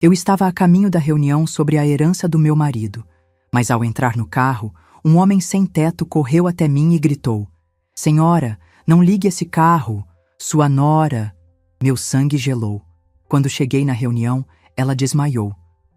Eu estava a caminho da reunião sobre a herança do meu marido, mas ao entrar no carro, um homem sem teto correu até mim e gritou: "Senhora, não ligue esse carro, sua nora." Meu sangue gelou. Quando cheguei na reunião, ela desmaiou.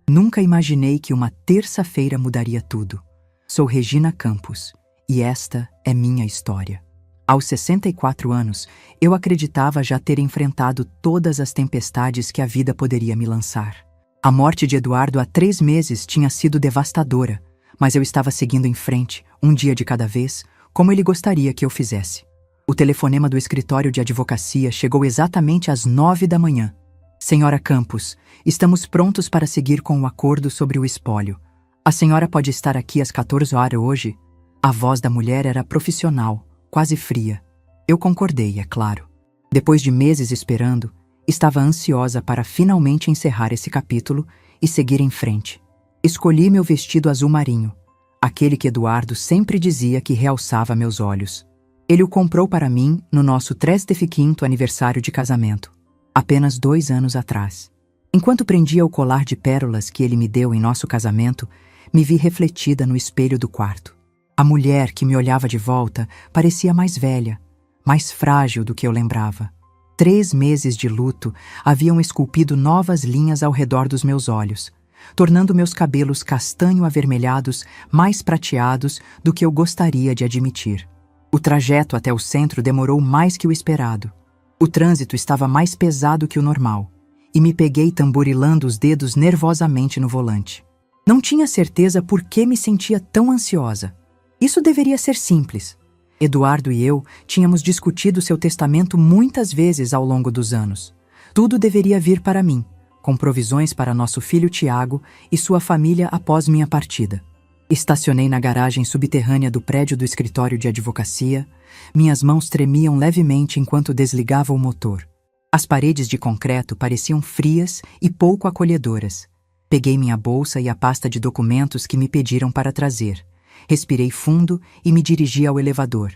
Nunca imaginei que uma terça-feira mudaria tudo. Sou Regina Campos, e esta é minha história. Aos 64 anos, eu acreditava já ter enfrentado todas as tempestades que a vida poderia me lançar. A morte de Eduardo há 3 meses tinha sido devastadora, mas eu estava seguindo em frente, um dia de cada vez, como ele gostaria que eu fizesse. O telefonema do escritório de advocacia chegou exatamente às 9 da manhã. "Senhora Campos, estamos prontos para seguir com o acordo sobre o espólio. A senhora pode estar aqui às 14 horas hoje?" A voz da mulher era profissional, quase fria. Eu concordei, é claro. Depois de meses esperando, estava ansiosa para finalmente encerrar esse capítulo e seguir em frente. Escolhi meu vestido azul marinho, aquele que Eduardo sempre dizia que realçava meus olhos. Ele o comprou para mim no nosso 35º aniversário de casamento, apenas 2 anos atrás. Enquanto prendia o colar de pérolas que ele me deu em nosso casamento, me vi refletida no espelho do quarto. A mulher que me olhava de volta parecia mais velha, mais frágil do que eu lembrava. 3 meses de luto haviam esculpido novas linhas ao redor dos meus olhos, tornando meus cabelos castanho-avermelhados mais prateados do que eu gostaria de admitir. O trajeto até o centro demorou mais que o esperado. O trânsito estava mais pesado que o normal, e me peguei tamborilando os dedos nervosamente no volante. Não tinha certeza por que me sentia tão ansiosa. Isso deveria ser simples. Eduardo e eu tínhamos discutido seu testamento muitas vezes ao longo dos anos. Tudo deveria vir para mim, com provisões para nosso filho Tiago e sua família após minha partida. Estacionei na garagem subterrânea do prédio do escritório de advocacia. Minhas mãos tremiam levemente enquanto desligava o motor. As paredes de concreto pareciam frias e pouco acolhedoras. Peguei minha bolsa e a pasta de documentos que me pediram para trazer. Respirei fundo e me dirigi ao elevador.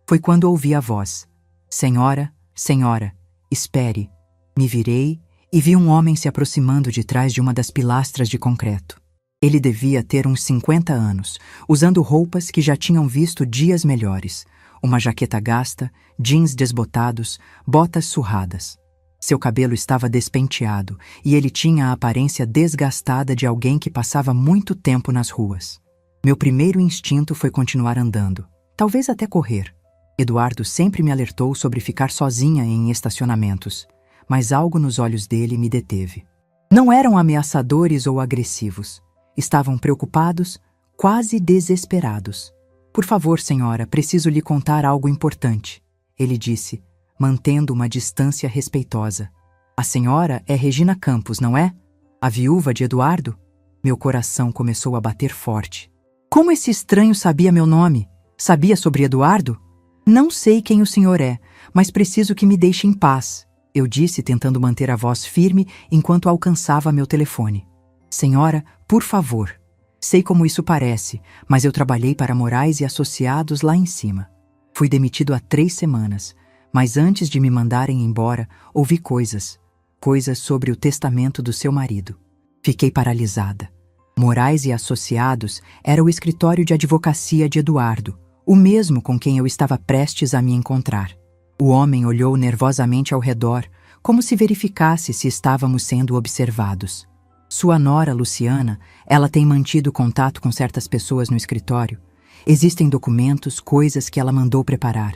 Foi quando ouvi a voz: "Senhora, senhora, espere." Me virei e vi um homem se aproximando de trás de uma das pilastras de concreto. Ele devia ter uns 50 anos, usando roupas que já tinham visto dias melhores. Uma jaqueta gasta, jeans desbotados, botas surradas. Seu cabelo estava despenteado e ele tinha a aparência desgastada de alguém que passava muito tempo nas ruas. Meu primeiro instinto foi continuar andando, talvez até correr. Eduardo sempre me alertou sobre ficar sozinha em estacionamentos, mas algo nos olhos dele me deteve. Não eram ameaçadores ou agressivos. Estavam preocupados, quase desesperados. "Por favor, senhora, preciso lhe contar algo importante", ele disse, mantendo uma distância respeitosa. "A senhora é Regina Campos, não é? A viúva de Eduardo?" Meu coração começou a bater forte. Como esse estranho sabia meu nome? Sabia sobre Eduardo? "Não sei quem o senhor é, mas preciso que me deixe em paz", eu disse, tentando manter a voz firme enquanto alcançava meu telefone. "Senhora, por favor. Sei como isso parece, mas eu trabalhei para Moraes e Associados lá em cima. Fui demitido há 3 semanas, mas antes de me mandarem embora, ouvi coisas sobre o testamento do seu marido. Fiquei paralisada. Moraes e Associados era o escritório de advocacia de Eduardo, o mesmo com quem eu estava prestes a me encontrar. O homem olhou nervosamente ao redor, como se verificasse se estávamos sendo observados. Sua nora, Luciana, ela tem mantido contato com certas pessoas no escritório. Existem documentos, coisas que ela mandou preparar.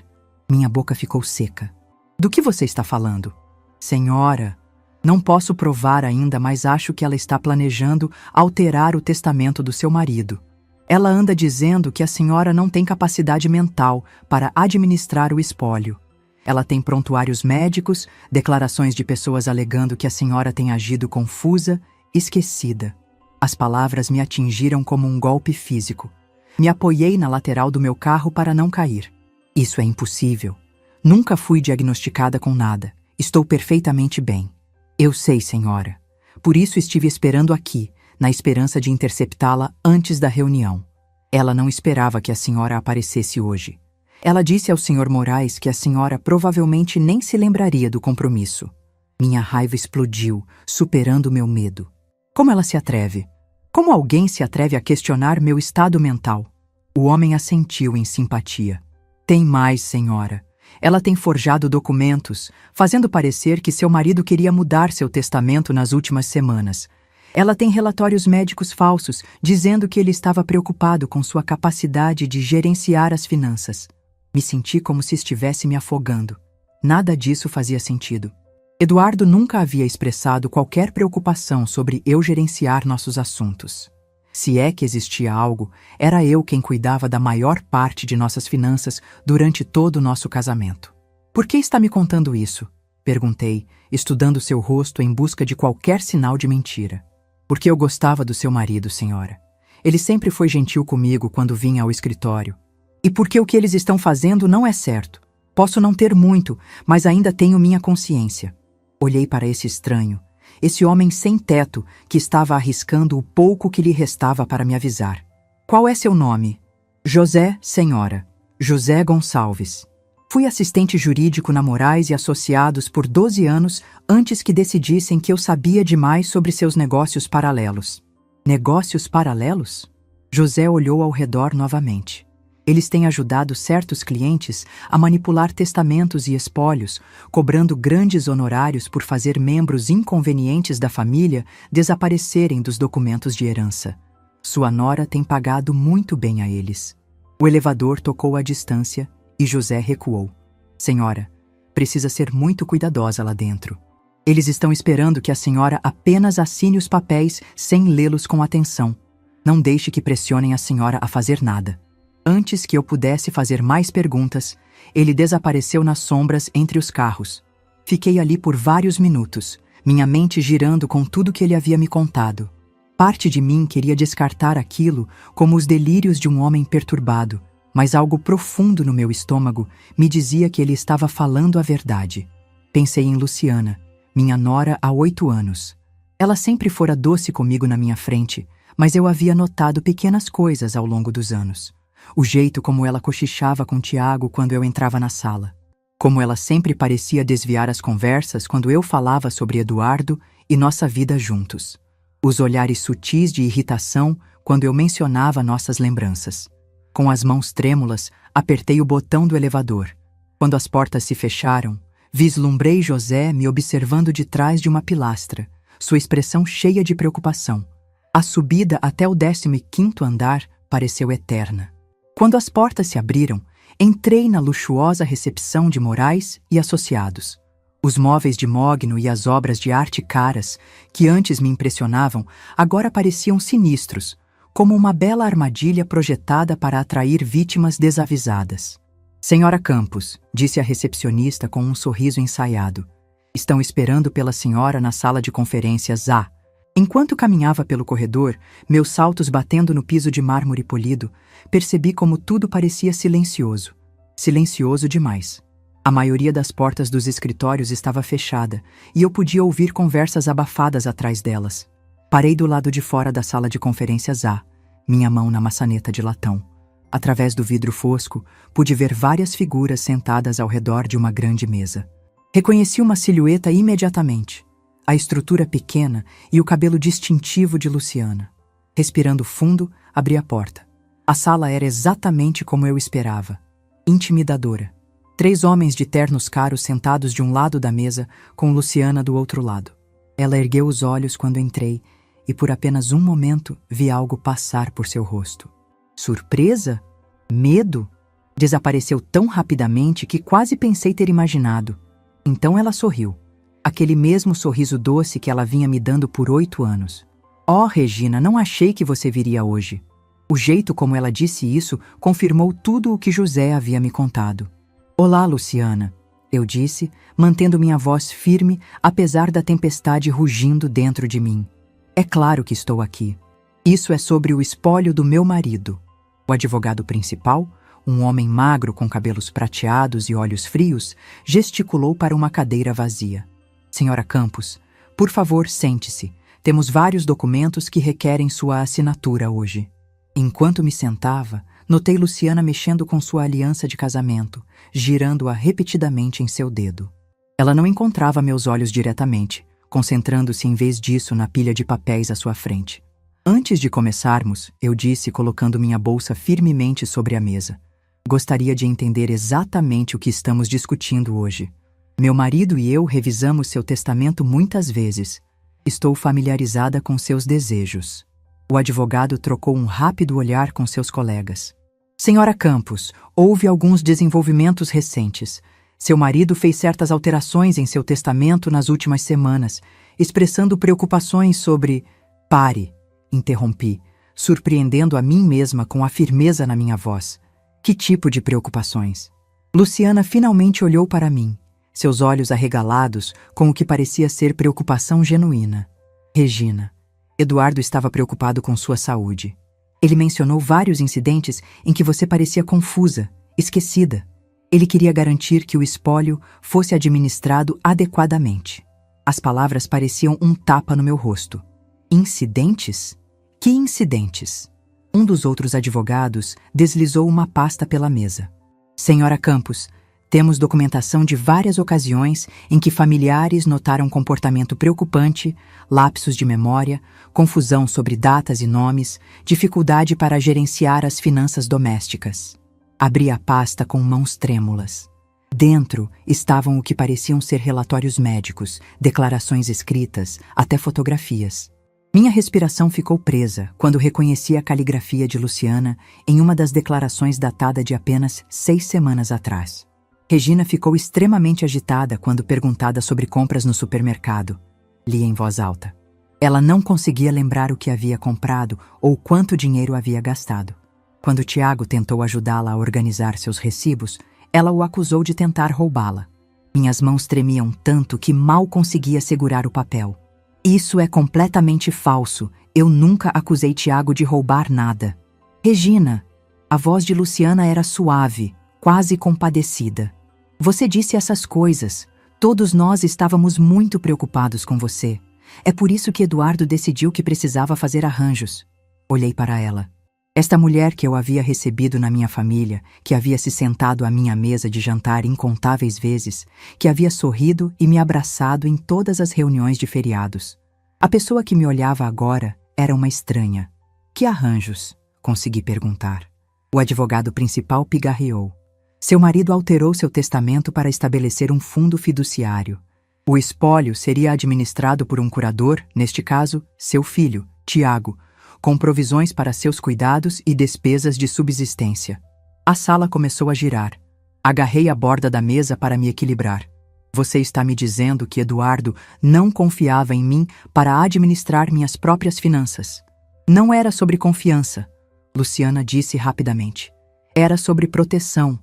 Minha boca ficou seca. "Do que você está falando?" "Senhora, não posso provar ainda, mas acho que ela está planejando alterar o testamento do seu marido. Ela anda dizendo que a senhora não tem capacidade mental para administrar o espólio. Ela tem prontuários médicos, declarações de pessoas alegando que a senhora tem agido confusa, esquecida." As palavras me atingiram como um golpe físico. Me apoiei na lateral do meu carro para não cair. "Isso é impossível. Nunca fui diagnosticada com nada. Estou perfeitamente bem." "Eu sei, senhora. Por isso estive esperando aqui, na esperança de interceptá-la antes da reunião. Ela não esperava que a senhora aparecesse hoje. Ela disse ao Sr. Moraes que a senhora provavelmente nem se lembraria do compromisso." Minha raiva explodiu, superando meu medo. Como ela se atreve? Como alguém se atreve a questionar meu estado mental? O homem assentiu em simpatia. Tem mais, senhora. Ela tem forjado documentos, fazendo parecer que seu marido queria mudar seu testamento nas últimas semanas. Ela tem relatórios médicos falsos, dizendo que ele estava preocupado com sua capacidade de gerenciar as finanças. Me senti como se estivesse me afogando. Nada disso fazia sentido. Eduardo nunca havia expressado qualquer preocupação sobre eu gerenciar nossos assuntos. Se é que existia algo, era eu quem cuidava da maior parte de nossas finanças durante todo o nosso casamento. Por que está me contando isso? Perguntei, estudando seu rosto em busca de qualquer sinal de mentira. Porque eu gostava do seu marido, senhora. Ele sempre foi gentil comigo quando vinha ao escritório. E porque o que eles estão fazendo não é certo. Posso não ter muito, mas ainda tenho minha consciência. Olhei para esse estranho, esse homem sem teto que estava arriscando o pouco que lhe restava para me avisar. Qual é seu nome? José, senhora. José Gonçalves. Fui assistente jurídico na Moraes e Associados por 12 anos antes que decidissem que eu sabia demais sobre seus negócios paralelos. Negócios paralelos? José olhou ao redor novamente. Eles têm ajudado certos clientes a manipular testamentos e espólios, cobrando grandes honorários por fazer membros inconvenientes da família desaparecerem dos documentos de herança. Sua nora tem pagado muito bem a eles. O elevador tocou à distância e José recuou. Senhora, precisa ser muito cuidadosa lá dentro. Eles estão esperando que a senhora apenas assine os papéis sem lê-los com atenção. Não deixe que pressionem a senhora a fazer nada. Antes que eu pudesse fazer mais perguntas, ele desapareceu nas sombras entre os carros. Fiquei ali por vários minutos, minha mente girando com tudo que ele havia me contado. Parte de mim queria descartar aquilo como os delírios de um homem perturbado, mas algo profundo no meu estômago me dizia que ele estava falando a verdade. Pensei em Luciana, minha nora há 8 anos. Ela sempre fora doce comigo na minha frente, mas eu havia notado pequenas coisas ao longo dos anos. O jeito como ela cochichava com Tiago quando eu entrava na sala. Como ela sempre parecia desviar as conversas quando eu falava sobre Eduardo e nossa vida juntos. Os olhares sutis de irritação quando eu mencionava nossas lembranças. Com as mãos trêmulas, apertei o botão do elevador. Quando as portas se fecharam, vislumbrei José me observando de trás de uma pilastra, sua expressão cheia de preocupação. A subida até o 15º andar pareceu eterna. Quando as portas se abriram, entrei na luxuosa recepção de Moraes e Associados. Os móveis de mogno e as obras de arte caras, que antes me impressionavam, agora pareciam sinistros, como uma bela armadilha projetada para atrair vítimas desavisadas. Senhora Campos, disse a recepcionista com um sorriso ensaiado. Estão esperando pela senhora na sala de conferências A. Enquanto caminhava pelo corredor, meus saltos batendo no piso de mármore polido, percebi como tudo parecia silencioso. Silencioso demais. A maioria das portas dos escritórios estava fechada e eu podia ouvir conversas abafadas atrás delas. Parei do lado de fora da sala de conferências A, minha mão na maçaneta de latão. Através do vidro fosco, pude ver várias figuras sentadas ao redor de uma grande mesa. Reconheci uma silhueta imediatamente. A estrutura pequena e o cabelo distintivo de Luciana. Respirando fundo, abri a porta. A sala era exatamente como eu esperava. Intimidadora. 3 homens de ternos caros sentados de um lado da mesa, com Luciana do outro lado. Ela ergueu os olhos quando entrei e por apenas um momento vi algo passar por seu rosto. Surpresa? Medo? Desapareceu tão rapidamente que quase pensei ter imaginado. Então ela sorriu. Aquele mesmo sorriso doce que ela vinha me dando por 8 anos. Oh, Regina, não achei que você viria hoje. O jeito como ela disse isso confirmou tudo o que José havia me contado. Olá, Luciana, eu disse, mantendo minha voz firme apesar da tempestade rugindo dentro de mim. É claro que estou aqui. Isso é sobre o espólio do meu marido. O advogado principal, um homem magro com cabelos prateados e olhos frios, gesticulou para uma cadeira vazia. Senhora Campos, por favor, sente-se. Temos vários documentos que requerem sua assinatura hoje. Enquanto me sentava, notei Luciana mexendo com sua aliança de casamento, girando-a repetidamente em seu dedo. Ela não encontrava meus olhos diretamente, concentrando-se em vez disso na pilha de papéis à sua frente. Antes de começarmos, eu disse, colocando minha bolsa firmemente sobre a mesa. Gostaria de entender exatamente o que estamos discutindo hoje. Meu marido e eu revisamos seu testamento muitas vezes. Estou familiarizada com seus desejos. O advogado trocou um rápido olhar com seus colegas. Senhora Campos, houve alguns desenvolvimentos recentes. Seu marido fez certas alterações em seu testamento nas últimas semanas, expressando preocupações sobre... Pare, interrompi, surpreendendo a mim mesma com a firmeza na minha voz. Que tipo de preocupações? Luciana finalmente olhou para mim, seus olhos arregalados com o que parecia ser preocupação genuína. Regina, Eduardo estava preocupado com sua saúde. Ele mencionou vários incidentes em que você parecia confusa, esquecida. Ele queria garantir que o espólio fosse administrado adequadamente. As palavras pareciam um tapa no meu rosto. Incidentes? Que incidentes? Um dos outros advogados deslizou uma pasta pela mesa. Senhora Campos, temos documentação de várias ocasiões em que familiares notaram comportamento preocupante, lapsos de memória, confusão sobre datas e nomes, dificuldade para gerenciar as finanças domésticas. Abri a pasta com mãos trêmulas. Dentro estavam o que pareciam ser relatórios médicos, declarações escritas, até fotografias. Minha respiração ficou presa quando reconheci a caligrafia de Luciana em uma das declarações datada de apenas 6 semanas atrás. Regina ficou extremamente agitada quando perguntada sobre compras no supermercado. Li em voz alta. Ela não conseguia lembrar o que havia comprado ou quanto dinheiro havia gastado. Quando Tiago tentou ajudá-la a organizar seus recibos, ela o acusou de tentar roubá-la. Minhas mãos tremiam tanto que mal conseguia segurar o papel. Isso é completamente falso. Eu nunca acusei Tiago de roubar nada. Regina, a voz de Luciana era suave, quase compadecida. Você disse essas coisas. Todos nós estávamos muito preocupados com você. É por isso que Eduardo decidiu que precisava fazer arranjos. Olhei para ela. Esta mulher que eu havia recebido na minha família, que havia se sentado à minha mesa de jantar incontáveis vezes, que havia sorrido e me abraçado em todas as reuniões de feriados. A pessoa que me olhava agora era uma estranha. Que arranjos? Consegui perguntar. O advogado principal pigarreou. Seu marido alterou seu testamento para estabelecer um fundo fiduciário. O espólio seria administrado por um curador, neste caso, seu filho, Tiago, com provisões para seus cuidados e despesas de subsistência. A sala começou a girar. Agarrei a borda da mesa para me equilibrar. Você está me dizendo que Eduardo não confiava em mim para administrar minhas próprias finanças. Não era sobre confiança, Luciana disse rapidamente. Era sobre proteção.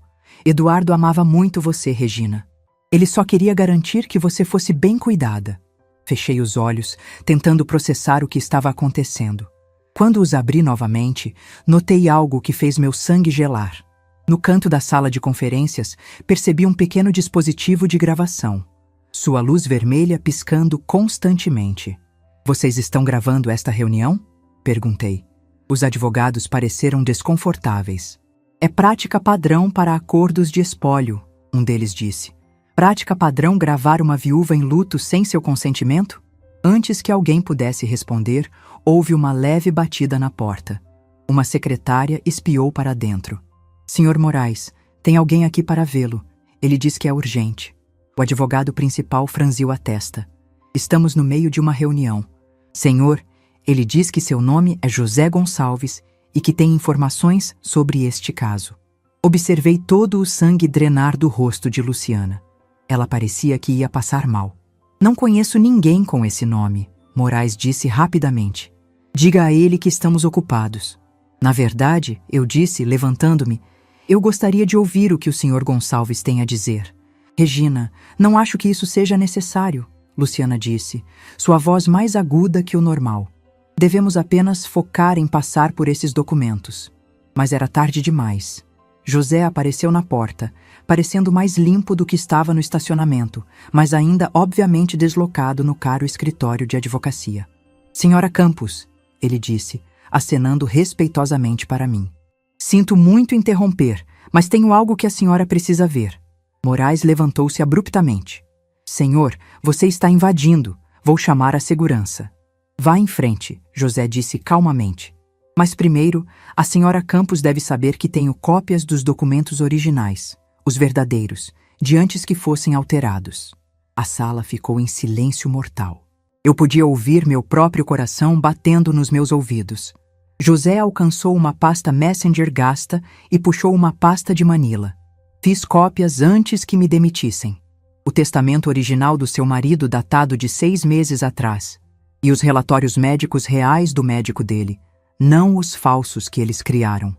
Eduardo amava muito você, Regina. Ele só queria garantir que você fosse bem cuidada. Fechei os olhos, tentando processar o que estava acontecendo. Quando os abri novamente, notei algo que fez meu sangue gelar. No canto da sala de conferências, percebi um pequeno dispositivo de gravação. Sua luz vermelha piscando constantemente. Vocês estão gravando esta reunião? Perguntei. Os advogados pareceram desconfortáveis. É prática padrão para acordos de espólio, um deles disse. Prática padrão gravar uma viúva em luto sem seu consentimento? Antes que alguém pudesse responder, houve uma leve batida na porta. Uma secretária espiou para dentro. Senhor Moraes, tem alguém aqui para vê-lo. Ele diz que é urgente. O advogado principal franziu a testa. Estamos no meio de uma reunião. Senhor, ele diz que seu nome é José Gonçalves e que tem informações sobre este caso. Observei todo o sangue drenar do rosto de Luciana. Ela parecia que ia passar mal. Não conheço ninguém com esse nome, Moraes disse rapidamente. Diga a ele que estamos ocupados. Na verdade, eu disse, levantando-me, eu gostaria de ouvir o que o Sr. Gonçalves tem a dizer. Regina, não acho que isso seja necessário, Luciana disse, sua voz mais aguda que o normal. Devemos apenas focar em passar por esses documentos. Mas era tarde demais. José apareceu na porta, parecendo mais limpo do que estava no estacionamento, mas ainda obviamente deslocado no caro escritório de advocacia. Senhora Campos, ele disse, acenando respeitosamente para mim. Sinto muito interromper, mas tenho algo que a senhora precisa ver. Moraes levantou-se abruptamente. Senhor, você está invadindo. Vou chamar a segurança. Vá em frente, José disse calmamente. Mas primeiro, a senhora Campos deve saber que tenho cópias dos documentos originais, os verdadeiros, de antes que fossem alterados. A sala ficou em silêncio mortal. Eu podia ouvir meu próprio coração batendo nos meus ouvidos. José alcançou uma pasta Messenger gasta e puxou uma pasta de Manila. Fiz cópias antes que me demitissem. O testamento original do seu marido datado de 6 meses atrás. E os relatórios médicos reais do médico dele, não os falsos que eles criaram.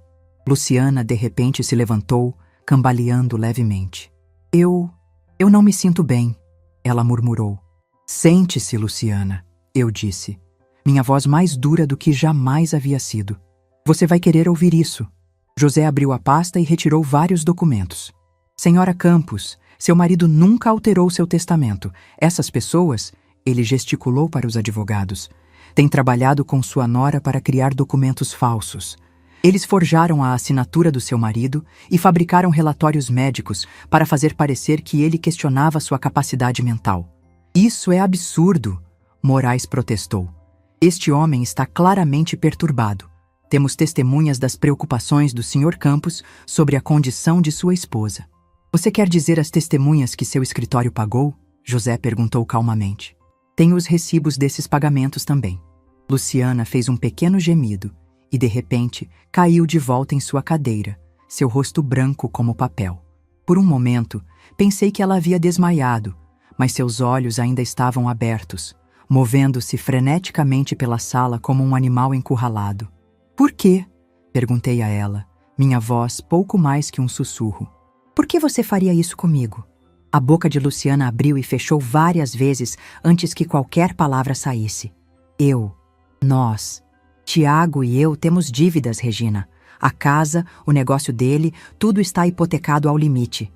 Luciana, de repente, se levantou, cambaleando levemente. Eu não me sinto bem, ela murmurou. Sente-se, Luciana, eu disse. Minha voz mais dura do que jamais havia sido. Você vai querer ouvir isso. José abriu a pasta e retirou vários documentos. Senhora Campos, seu marido nunca alterou seu testamento. Essas pessoas, ele gesticulou para os advogados, têm trabalhado com sua nora para criar documentos falsos. Eles forjaram a assinatura do seu marido e fabricaram relatórios médicos para fazer parecer que ele questionava sua capacidade mental. Isso é absurdo, Moraes protestou. Este homem está claramente perturbado. Temos testemunhas das preocupações do Sr. Campos sobre a condição de sua esposa. Você quer dizer as testemunhas que seu escritório pagou? José perguntou calmamente. Tenho os recibos desses pagamentos também. Luciana fez um pequeno gemido e, de repente, caiu de volta em sua cadeira, seu rosto branco como papel. Por um momento, pensei que ela havia desmaiado, mas seus olhos ainda estavam abertos, movendo-se freneticamente pela sala como um animal encurralado. Por quê? Perguntei a ela, minha voz pouco mais que um sussurro. Por que você faria isso comigo? A boca de Luciana abriu e fechou várias vezes antes que qualquer palavra saísse. Nós, Tiago e eu temos dívidas, Regina. A casa, o negócio dele, tudo está hipotecado ao limite.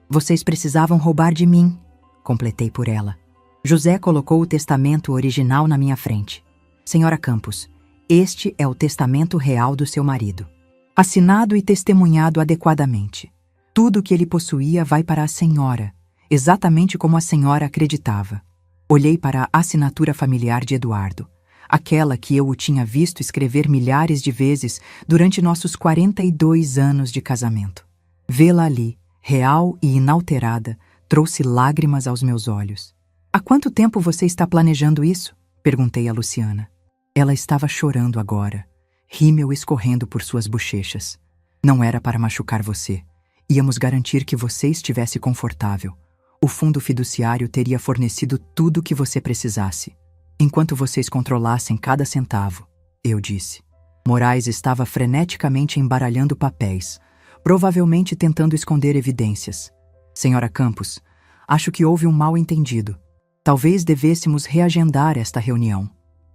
Vocês precisavam roubar de mim, completei por ela. José colocou o testamento original na minha frente. Senhora Campos, este é o testamento real do seu marido. Assinado e testemunhado adequadamente. Tudo o que ele possuía vai para a senhora, exatamente como a senhora acreditava. Olhei para a assinatura familiar de Eduardo, aquela que eu o tinha visto escrever milhares de vezes durante nossos 42 anos de casamento. Vê-la ali, real e inalterada, trouxe lágrimas aos meus olhos. Há quanto tempo você está planejando isso? Perguntei a Luciana. Ela estava chorando agora, rímel escorrendo por suas bochechas. Não era para machucar você. Íamos garantir que você estivesse confortável. O fundo fiduciário teria fornecido tudo o que você precisasse. Enquanto vocês controlassem cada centavo, eu disse. Moraes estava freneticamente embaralhando papéis, provavelmente tentando esconder evidências. Senhora Campos, acho que houve um mal-entendido. Talvez devêssemos reagendar esta reunião.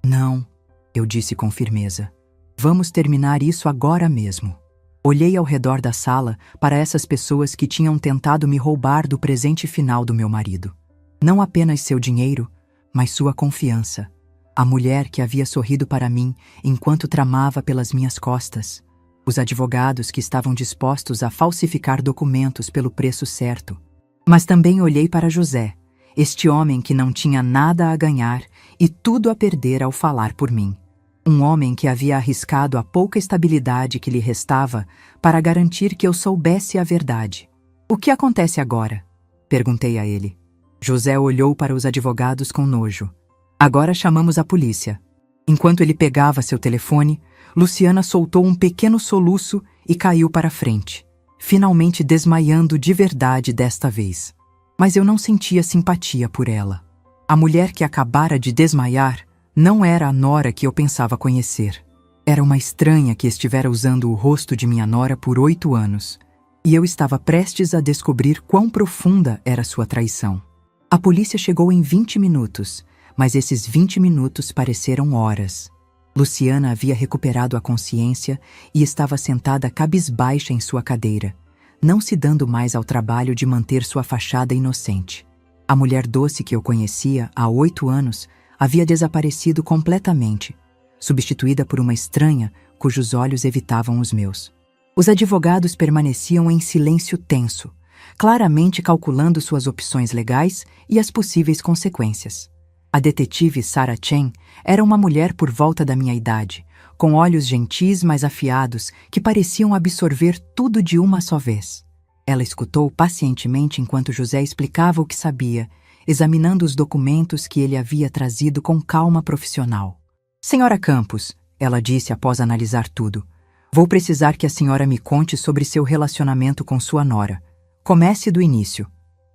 Não, eu disse com firmeza. Vamos terminar isso agora mesmo. Olhei ao redor da sala para essas pessoas que tinham tentado me roubar do presente final do meu marido. Não apenas seu dinheiro, mas sua confiança. A mulher que havia sorrido para mim enquanto tramava pelas minhas costas. Os advogados que estavam dispostos a falsificar documentos pelo preço certo. Mas também olhei para José, este homem que não tinha nada a ganhar e tudo a perder ao falar por mim. Um homem que havia arriscado a pouca estabilidade que lhe restava para garantir que eu soubesse a verdade. O que acontece agora? Perguntei a ele. José olhou para os advogados com nojo. Agora chamamos a polícia. Enquanto ele pegava seu telefone, Luciana soltou um pequeno soluço e caiu para frente, finalmente desmaiando de verdade desta vez. Mas eu não sentia simpatia por ela. A mulher que acabara de desmaiar não era a nora que eu pensava conhecer. Era uma estranha que estivera usando o rosto de minha nora por 8 anos, e eu estava prestes a descobrir quão profunda era sua traição. A polícia chegou em 20 minutos, mas esses 20 minutos pareceram horas. Luciana havia recuperado a consciência e estava sentada cabisbaixa em sua cadeira, não se dando mais ao trabalho de manter sua fachada inocente. A mulher doce que eu conhecia há 8 anos havia desaparecido completamente, substituída por uma estranha cujos olhos evitavam os meus. Os advogados permaneciam em silêncio tenso, claramente calculando suas opções legais e as possíveis consequências. A detetive Sarah Chen era uma mulher por volta da minha idade, com olhos gentis mas afiados que pareciam absorver tudo de uma só vez. Ela escutou pacientemente enquanto José explicava o que sabia, examinando os documentos que ele havia trazido com calma profissional. Senhora Campos, ela disse após analisar tudo, vou precisar que a senhora me conte sobre seu relacionamento com sua nora. Comece do início.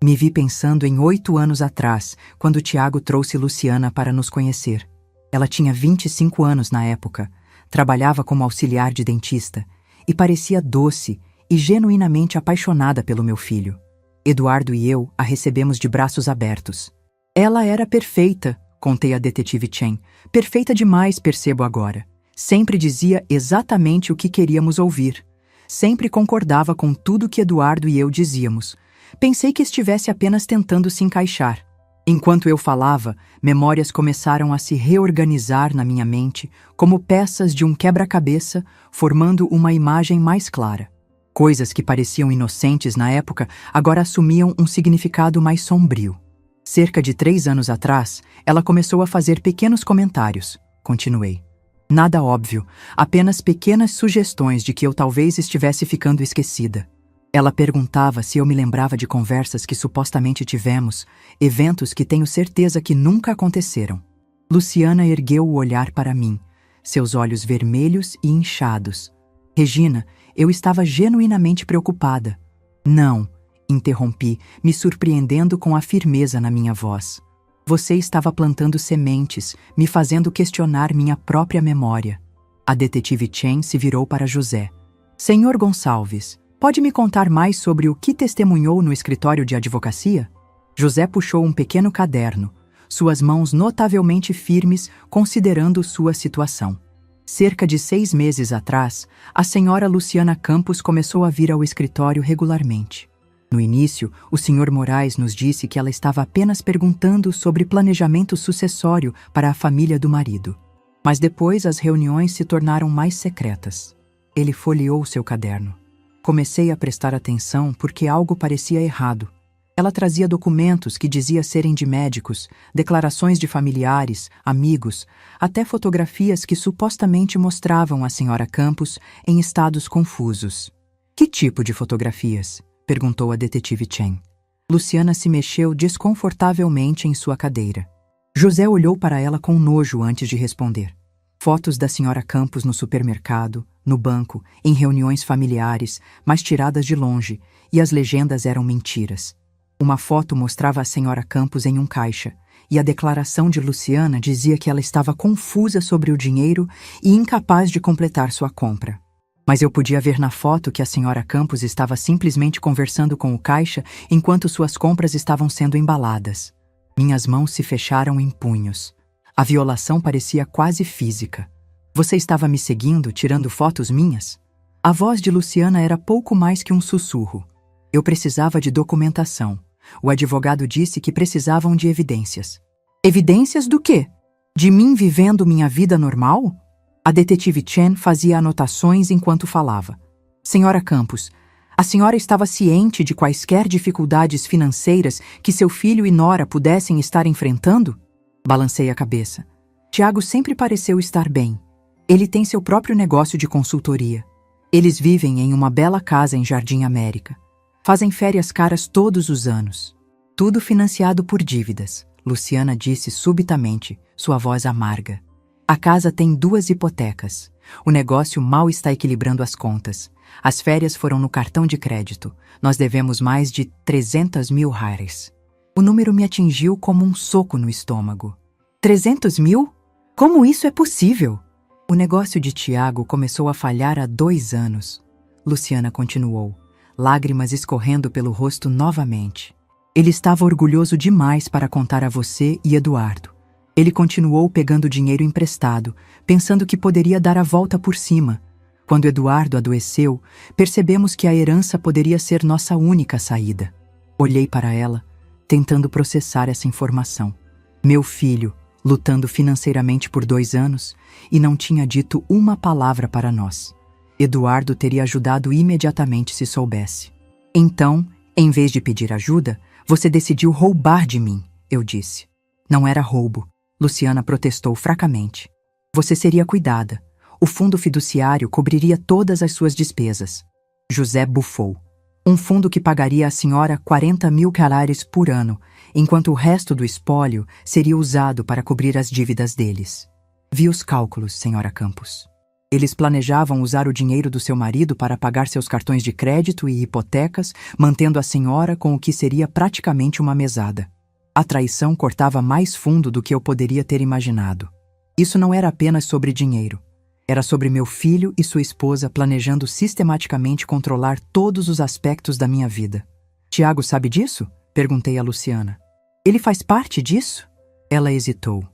Me vi pensando em 8 anos atrás, quando Tiago trouxe Luciana para nos conhecer. Ela tinha 25 anos na época, trabalhava como auxiliar de dentista e parecia doce e genuinamente apaixonada pelo meu filho. Eduardo e eu a recebemos de braços abertos. Ela era perfeita, contei a detetive Chen. Perfeita demais, percebo agora. Sempre dizia exatamente o que queríamos ouvir. Sempre concordava com tudo que Eduardo e eu dizíamos. Pensei que estivesse apenas tentando se encaixar. Enquanto eu falava, memórias começaram a se reorganizar na minha mente como peças de um quebra-cabeça, formando uma imagem mais clara. Coisas que pareciam inocentes na época agora assumiam um significado mais sombrio. Cerca de 3 anos atrás, ela começou a fazer pequenos comentários. Continuei. Nada óbvio, apenas pequenas sugestões de que eu talvez estivesse ficando esquecida. Ela perguntava se eu me lembrava de conversas que supostamente tivemos, eventos que tenho certeza que nunca aconteceram. Luciana ergueu o olhar para mim, seus olhos vermelhos e inchados. Regina, eu estava genuinamente preocupada. Não, interrompi, me surpreendendo com a firmeza na minha voz. Você estava plantando sementes, me fazendo questionar minha própria memória. A detetive Chen se virou para José. Senhor Gonçalves, pode me contar mais sobre o que testemunhou no escritório de advocacia? José puxou um pequeno caderno, suas mãos notavelmente firmes considerando sua situação. Cerca de 6 meses atrás, a senhora Luciana Campos começou a vir ao escritório regularmente. No início, o Sr. Moraes nos disse que ela estava apenas perguntando sobre planejamento sucessório para a família do marido. Mas depois as reuniões se tornaram mais secretas. Ele folheou seu caderno. Comecei a prestar atenção porque algo parecia errado. Ela trazia documentos que dizia serem de médicos, declarações de familiares, amigos, até fotografias que supostamente mostravam a senhora Campos em estados confusos. Que tipo de fotografias? Perguntou a detetive Chen. Luciana se mexeu desconfortavelmente em sua cadeira. José olhou para ela com nojo antes de responder. Fotos da senhora Campos no supermercado, no banco, em reuniões familiares, mas tiradas de longe, e as legendas eram mentiras. Uma foto mostrava a senhora Campos em um caixa, e a declaração de Luciana dizia que ela estava confusa sobre o dinheiro e incapaz de completar sua compra. Mas eu podia ver na foto que a senhora Campos estava simplesmente conversando com o caixa enquanto suas compras estavam sendo embaladas. Minhas mãos se fecharam em punhos. A violação parecia quase física. Você estava me seguindo, tirando fotos minhas? A voz de Luciana era pouco mais que um sussurro. Eu precisava de documentação. O advogado disse que precisavam de evidências. Evidências do quê? De mim vivendo minha vida normal? A detetive Chen fazia anotações enquanto falava. Senhora Campos, a senhora estava ciente de quaisquer dificuldades financeiras que seu filho e nora pudessem estar enfrentando? Balancei a cabeça. Tiago sempre pareceu estar bem. Ele tem seu próprio negócio de consultoria. Eles vivem em uma bela casa em Jardim América. Fazem férias caras todos os anos. Tudo financiado por dívidas, Luciana disse subitamente, sua voz amarga. A casa tem 2 hipotecas. O negócio mal está equilibrando as contas. As férias foram no cartão de crédito. Nós devemos mais de 300 mil reais. O número me atingiu como um soco no estômago. 300 mil? Como isso é possível? O negócio de Tiago começou a falhar há 2 anos. Luciana continuou, lágrimas escorrendo pelo rosto novamente. Ele estava orgulhoso demais para contar a você e Eduardo. Ele continuou pegando dinheiro emprestado, pensando que poderia dar a volta por cima. Quando Eduardo adoeceu, percebemos que a herança poderia ser nossa única saída. Olhei para ela, tentando processar essa informação. Meu filho, lutando financeiramente por 2 anos, e não tinha dito uma palavra para nós. Eduardo teria ajudado imediatamente se soubesse. Então, Em vez de pedir ajuda, você decidiu roubar de mim, eu disse. Não era roubo, Luciana protestou fracamente. Você seria cuidada. O fundo fiduciário cobriria todas as suas despesas. José bufou. Um fundo que pagaria à senhora 40.000 calares por ano, enquanto o resto do espólio seria usado para cobrir as dívidas deles. Vi os cálculos, senhora Campos. Eles planejavam usar o dinheiro do seu marido para pagar seus cartões de crédito e hipotecas, mantendo a senhora com o que seria praticamente uma mesada. A traição cortava mais fundo do que eu poderia ter imaginado. Isso não era apenas sobre dinheiro. Era sobre meu filho e sua esposa planejando sistematicamente controlar todos os aspectos da minha vida. Tiago sabe disso? Perguntei a Luciana. Ele faz parte disso? Ela hesitou.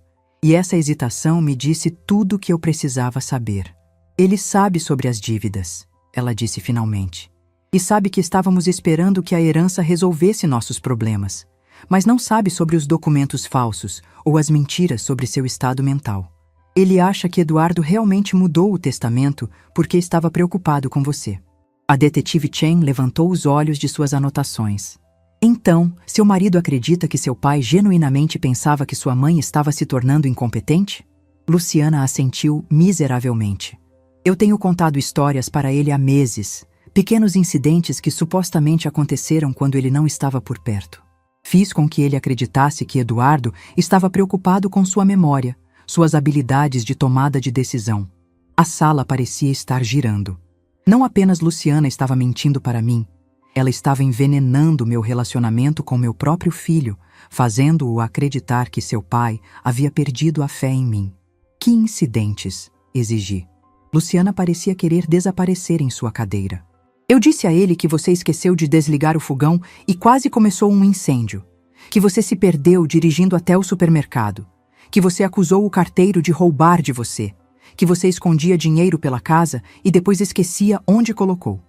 E essa hesitação me disse tudo o que eu precisava saber. Ele sabe sobre as dívidas, ela disse finalmente. E sabe que estávamos esperando que a herança resolvesse nossos problemas, mas não sabe sobre os documentos falsos ou as mentiras sobre seu estado mental. Ele acha que Eduardo realmente mudou o testamento porque estava preocupado com você. A detetive Chen levantou os olhos de suas anotações. Então, seu marido acredita que seu pai genuinamente pensava que sua mãe estava se tornando incompetente? Luciana assentiu miseravelmente. Eu tenho contado histórias para ele há meses, pequenos incidentes que supostamente aconteceram quando ele não estava por perto. Fiz com que ele acreditasse que Eduardo estava preocupado com sua memória, suas habilidades de tomada de decisão. A sala parecia estar girando. Não apenas Luciana estava mentindo para mim, ela estava envenenando meu relacionamento com meu próprio filho, fazendo-o acreditar que seu pai havia perdido a fé em mim. Que incidentes? Exigi. Luciana parecia querer desaparecer em sua cadeira. Eu disse a ele que você esqueceu de desligar o fogão e quase começou um incêndio. Que você se perdeu dirigindo até o supermercado. Que você acusou o carteiro de roubar de você, que você escondia dinheiro pela casa e depois esquecia onde colocou.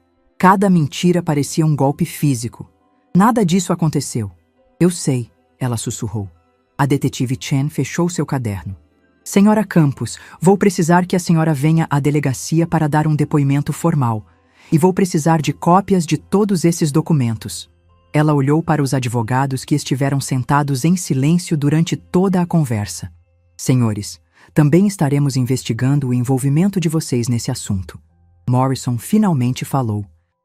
Cada mentira parecia um golpe físico. Nada disso aconteceu. Eu sei, ela sussurrou. A detetive Chen fechou seu caderno. Senhora Campos, vou precisar que a senhora venha à delegacia para dar um depoimento formal, e vou precisar de cópias de todos esses documentos. Ela olhou para os advogados que estiveram sentados em silêncio durante toda a conversa. Senhores, também estaremos investigando o envolvimento de vocês nesse assunto. Morrison finalmente falou.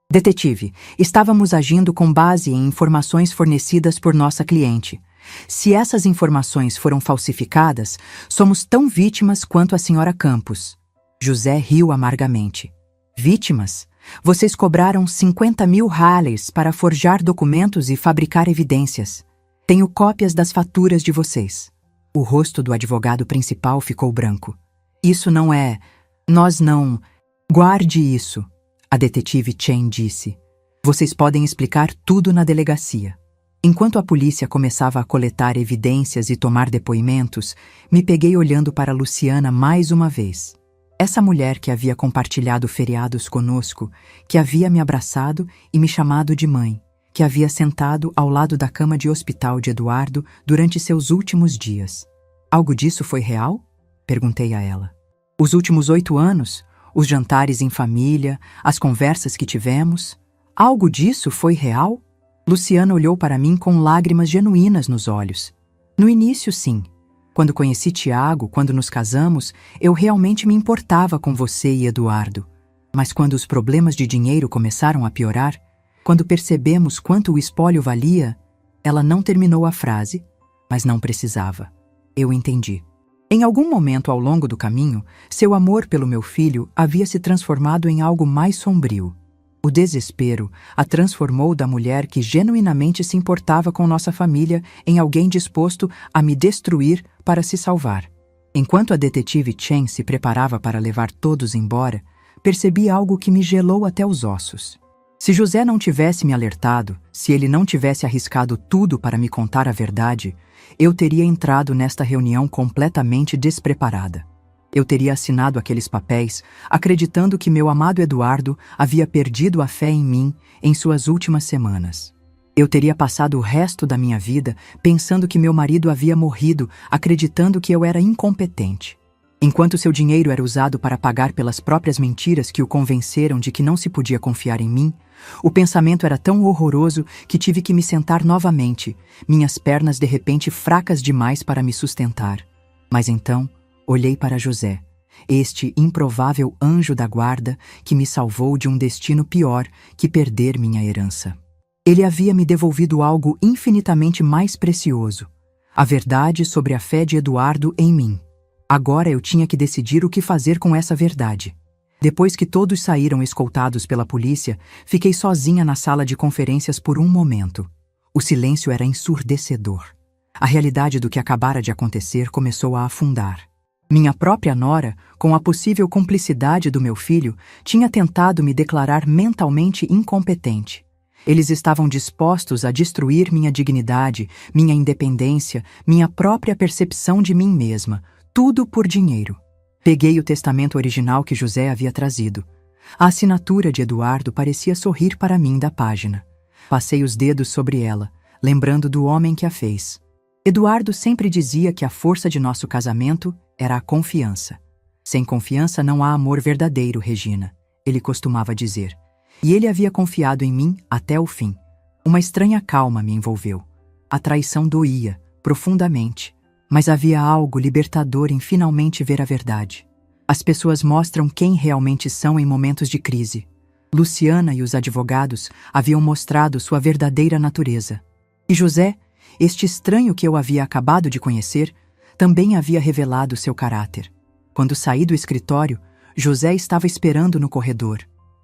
Detetive, estávamos agindo com base em informações fornecidas por nossa cliente. Se essas informações foram falsificadas, somos tão vítimas quanto a senhora Campos. José riu amargamente. Vítimas? Vocês cobraram 50.000 Halleys para forjar documentos e fabricar evidências. Tenho cópias das faturas de vocês. O rosto do advogado principal ficou branco. Isso não é... Nós não... Guarde isso, a detetive Chen disse. Vocês podem explicar tudo na delegacia. Enquanto a polícia começava a coletar evidências e tomar depoimentos, me peguei olhando para Luciana mais uma vez. Essa mulher que havia compartilhado feriados conosco, que havia me abraçado e me chamado de mãe, que havia sentado ao lado da cama de hospital de Eduardo durante seus últimos dias. Algo disso foi real? Perguntei a ela. Os últimos 8 anos, os jantares em família, as conversas que tivemos, algo disso foi real? Luciana olhou para mim com lágrimas genuínas nos olhos. No início, sim. Quando conheci Tiago, quando nos casamos, eu realmente me importava com você e Eduardo. Mas quando os problemas de dinheiro começaram a piorar, quando percebemos quanto o espólio valia, ela não terminou a frase, mas não precisava. Eu entendi. Em algum momento ao longo do caminho, seu amor pelo meu filho havia se transformado em algo mais sombrio. O desespero a transformou da mulher que genuinamente se importava com nossa família em alguém disposto a me destruir para se salvar. Enquanto a detetive Chen se preparava para levar todos embora, percebi algo que me gelou até os ossos. Se José não tivesse me alertado, se ele não tivesse arriscado tudo para me contar a verdade, eu teria entrado nesta reunião completamente despreparada. Eu teria assinado aqueles papéis, acreditando que meu amado Eduardo havia perdido a fé em mim em suas últimas semanas. Eu teria passado o resto da minha vida pensando que meu marido havia morrido, acreditando que eu era incompetente. Enquanto seu dinheiro era usado para pagar pelas próprias mentiras que o convenceram de que não se podia confiar em mim, O pensamento era tão horroroso que tive que me sentar novamente, minhas pernas de repente fracas demais para me sustentar. Mas então, olhei para José, este improvável anjo da guarda que me salvou de um destino pior que perder minha herança. Ele havia me devolvido algo infinitamente mais precioso, a verdade sobre a fé de Eduardo em mim. Agora eu tinha que decidir o que fazer com essa verdade. Depois que todos saíram escoltados pela polícia, fiquei sozinha na sala de conferências por um momento. O silêncio era ensurdecedor. A realidade do que acabara de acontecer começou a afundar. Minha própria nora, com a possível cumplicidade do meu filho, tinha tentado me declarar mentalmente incompetente. Eles estavam dispostos a destruir minha dignidade, minha independência, minha própria percepção de mim mesma, tudo por dinheiro. Peguei o testamento original que José havia trazido. A assinatura de Eduardo parecia sorrir para mim da página. Passei os dedos sobre ela, lembrando do homem que a fez. Eduardo sempre dizia que a força de nosso casamento era a confiança. Sem confiança não há amor verdadeiro, Regina, ele costumava dizer. E ele havia confiado em mim até o fim. Uma estranha calma me envolveu. A traição doía, profundamente. Mas havia algo libertador em finalmente ver a verdade. As pessoas mostram quem realmente são em momentos de crise. Luciana e os advogados haviam mostrado sua verdadeira natureza. E José, este estranho que eu havia acabado de conhecer, também havia revelado seu caráter. Quando saí do escritório, José estava esperando no corredor.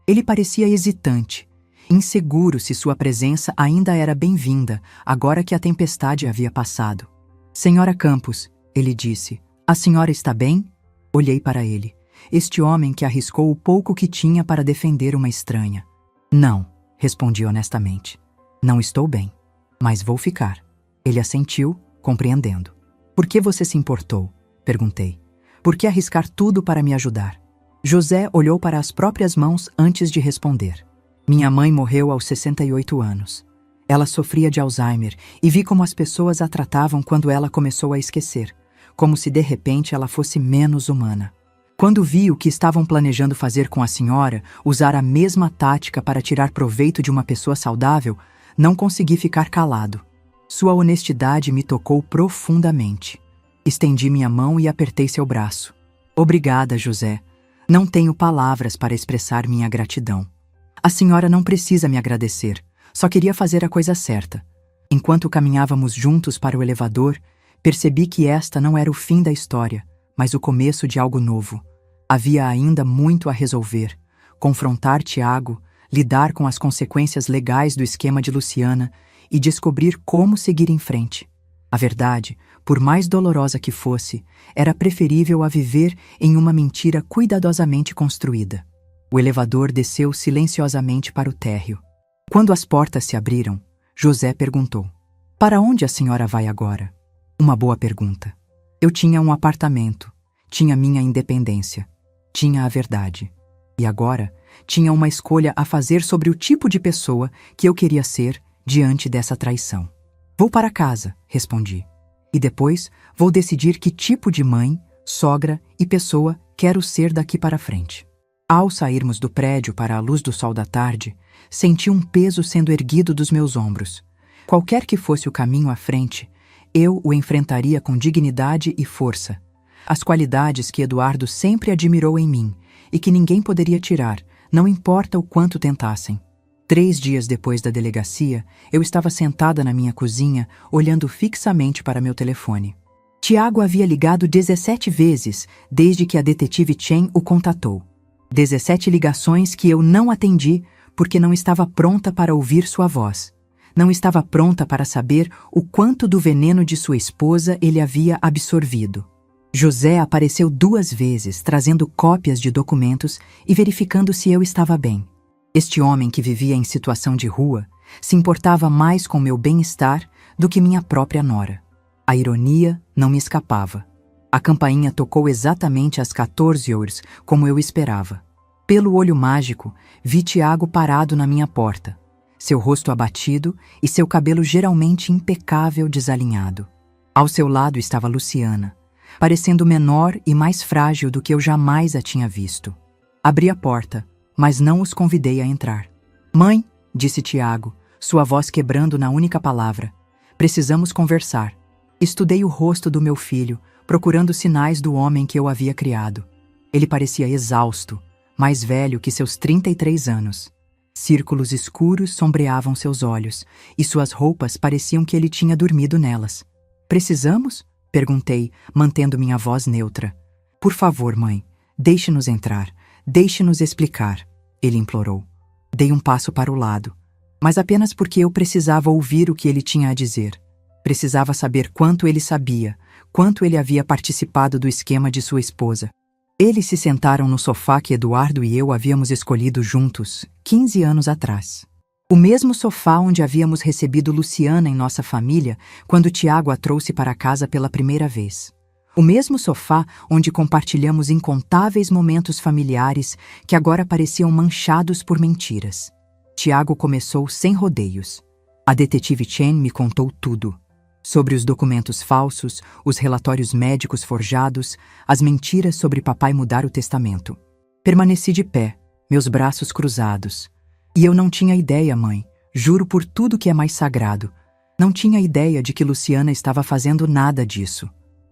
Ele parecia hesitante, inseguro se sua presença ainda era bem-vinda, agora que a tempestade havia passado. Senhora Campos, ele disse, a senhora está bem? Olhei para ele, este homem que arriscou o pouco que tinha para defender uma estranha. Não, respondi honestamente. Não estou bem, mas vou ficar. Ele assentiu, compreendendo. Por que você se importou? Perguntei. Por que arriscar tudo para me ajudar? José olhou para as próprias mãos antes de responder. Minha mãe morreu aos 68 anos. Ela sofria de Alzheimer e vi como as pessoas a tratavam quando ela começou a esquecer, como se de repente ela fosse menos humana. Quando vi o que estavam planejando fazer com a senhora, usar a mesma tática para tirar proveito de uma pessoa saudável, não consegui ficar calado. Sua honestidade me tocou profundamente. Estendi minha mão e apertei seu braço. Obrigada, José. Não tenho palavras para expressar minha gratidão. A senhora não precisa me agradecer. Só queria fazer a coisa certa. Enquanto caminhávamos juntos para o elevador, percebi que esta não era o fim da história, mas o começo de algo novo. Havia ainda muito a resolver. Confrontar Tiago, lidar com as consequências legais do esquema de Luciana e descobrir como seguir em frente. A verdade, por mais dolorosa que fosse, era preferível a viver em uma mentira cuidadosamente construída. O elevador desceu silenciosamente para o térreo. Quando as portas se abriram, José perguntou: para onde a senhora vai agora? Uma boa pergunta. Eu tinha um apartamento, tinha minha independência, tinha a verdade. E agora, tinha uma escolha a fazer sobre o tipo de pessoa que eu queria ser diante dessa traição. Vou para casa, respondi. E depois vou decidir que tipo de mãe, sogra e pessoa quero ser daqui para frente. Ao sairmos do prédio para a luz do sol da tarde, senti um peso sendo erguido dos meus ombros. Qualquer que fosse o caminho à frente, eu o enfrentaria com dignidade e força. As qualidades que Eduardo sempre admirou em mim e que ninguém poderia tirar, não importa o quanto tentassem. 3 dias depois da delegacia, eu estava sentada na minha cozinha, olhando fixamente para meu telefone. Tiago havia ligado 17 vezes desde que a detetive Chen o contatou. 17 ligações que eu não atendi porque não estava pronta para ouvir sua voz. Não estava pronta para saber o quanto do veneno de sua esposa ele havia absorvido. José apareceu 2 vezes, trazendo cópias de documentos e verificando se eu estava bem. Este homem que vivia em situação de rua se importava mais com meu bem-estar do que minha própria nora. A ironia não me escapava. A campainha tocou exatamente às 14 horas, como eu esperava. Pelo olho mágico, vi Tiago parado na minha porta, seu rosto abatido e seu cabelo geralmente impecável desalinhado. Ao seu lado estava Luciana, parecendo menor e mais frágil do que eu jamais a tinha visto. Abri a porta, mas não os convidei a entrar. Mãe, disse Tiago, sua voz quebrando na única palavra. Precisamos conversar. Estudei o rosto do meu filho, procurando sinais do homem que eu havia criado. Ele parecia exausto, mais velho que seus 33 anos. Círculos escuros sombreavam seus olhos, e suas roupas pareciam que ele tinha dormido nelas. Precisamos? Perguntei, mantendo minha voz neutra. Por favor, mãe, deixe-nos entrar, deixe-nos explicar, ele implorou. Dei um passo para o lado, mas apenas porque eu precisava ouvir o que ele tinha a dizer. Precisava saber quanto ele sabia, quanto ele havia participado do esquema de sua esposa. Eles se sentaram no sofá que Eduardo e eu havíamos escolhido juntos, 15 anos atrás. O mesmo sofá onde havíamos recebido Luciana em nossa família quando Tiago a trouxe para casa pela primeira vez. O mesmo sofá onde compartilhamos incontáveis momentos familiares que agora pareciam manchados por mentiras. Tiago começou sem rodeios. A detetive Chen me contou tudo. Sobre os documentos falsos, os relatórios médicos forjados, as mentiras sobre papai mudar o testamento. Permaneci de pé, meus braços cruzados. E eu não tinha ideia, mãe, juro por tudo que é mais sagrado. Não tinha ideia de que Luciana estava fazendo nada disso.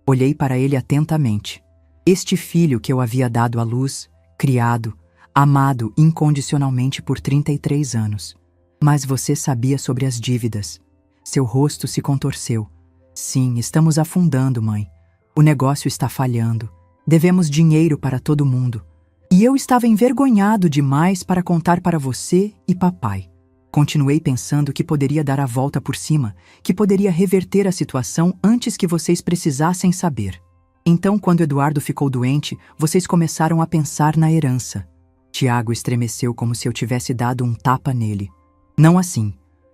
Olhei para ele atentamente. Este filho que eu havia dado à luz, criado, amado incondicionalmente por 33 anos. Mas você sabia sobre as dívidas. Seu rosto se contorceu. Sim, estamos afundando, mãe. O negócio está falhando. Devemos dinheiro para todo mundo. E eu estava envergonhado demais para contar para você e papai. Continuei pensando que poderia dar a volta por cima, que poderia reverter a situação antes que vocês precisassem saber. Então, quando Eduardo ficou doente, vocês começaram a pensar na herança. Tiago estremeceu como se eu tivesse dado um tapa nele. Não assim.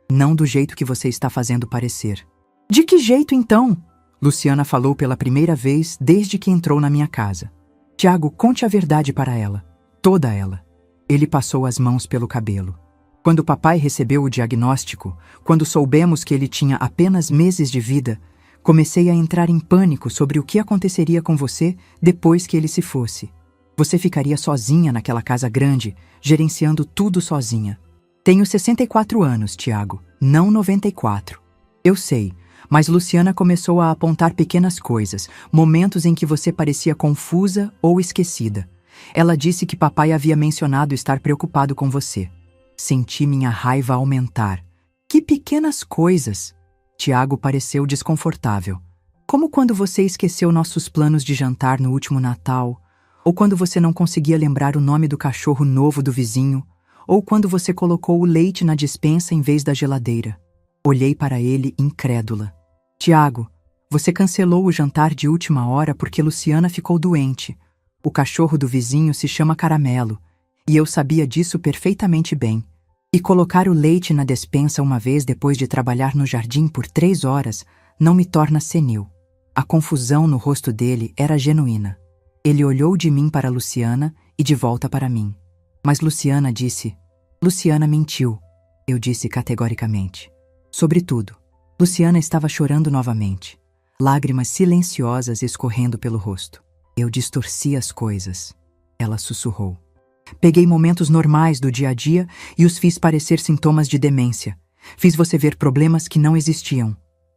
Não do jeito que você está fazendo parecer. De que jeito, então? Luciana falou pela primeira vez desde que entrou na minha casa. Tiago, conte a verdade para ela. Toda ela. Ele passou as mãos pelo cabelo. Quando papai recebeu o diagnóstico, quando soubemos que ele tinha apenas meses de vida, comecei a entrar em pânico sobre o que aconteceria com você depois que ele se fosse. Você ficaria sozinha naquela casa grande, gerenciando tudo sozinha. Tenho 64 anos, Tiago, não 94. Eu sei, mas Luciana começou a apontar pequenas coisas, momentos em que você parecia confusa ou esquecida. Ela disse que papai havia mencionado estar preocupado com você. Senti minha raiva aumentar. Que pequenas coisas! Tiago pareceu desconfortável. Como quando você esqueceu nossos planos de jantar no último Natal, ou quando você não conseguia lembrar o nome do cachorro novo do vizinho, ou quando você colocou o leite na despensa em vez da geladeira. Olhei para ele incrédula. Tiago, você cancelou o jantar de última hora porque Luciana ficou doente. O cachorro do vizinho se chama Caramelo. E eu sabia disso perfeitamente bem. E colocar o leite na despensa uma vez depois de trabalhar no jardim por 3 horas não me torna senil. A confusão no rosto dele era genuína. Ele olhou de mim para Luciana e de volta para mim. Mas Luciana disse... Luciana mentiu, eu disse categoricamente. Sobretudo, Luciana estava chorando novamente. Lágrimas silenciosas escorrendo pelo rosto. Eu distorci as coisas. Ela sussurrou. Peguei momentos normais do dia a dia e os fiz parecer sintomas de demência. Fiz você ver problemas que não existiam.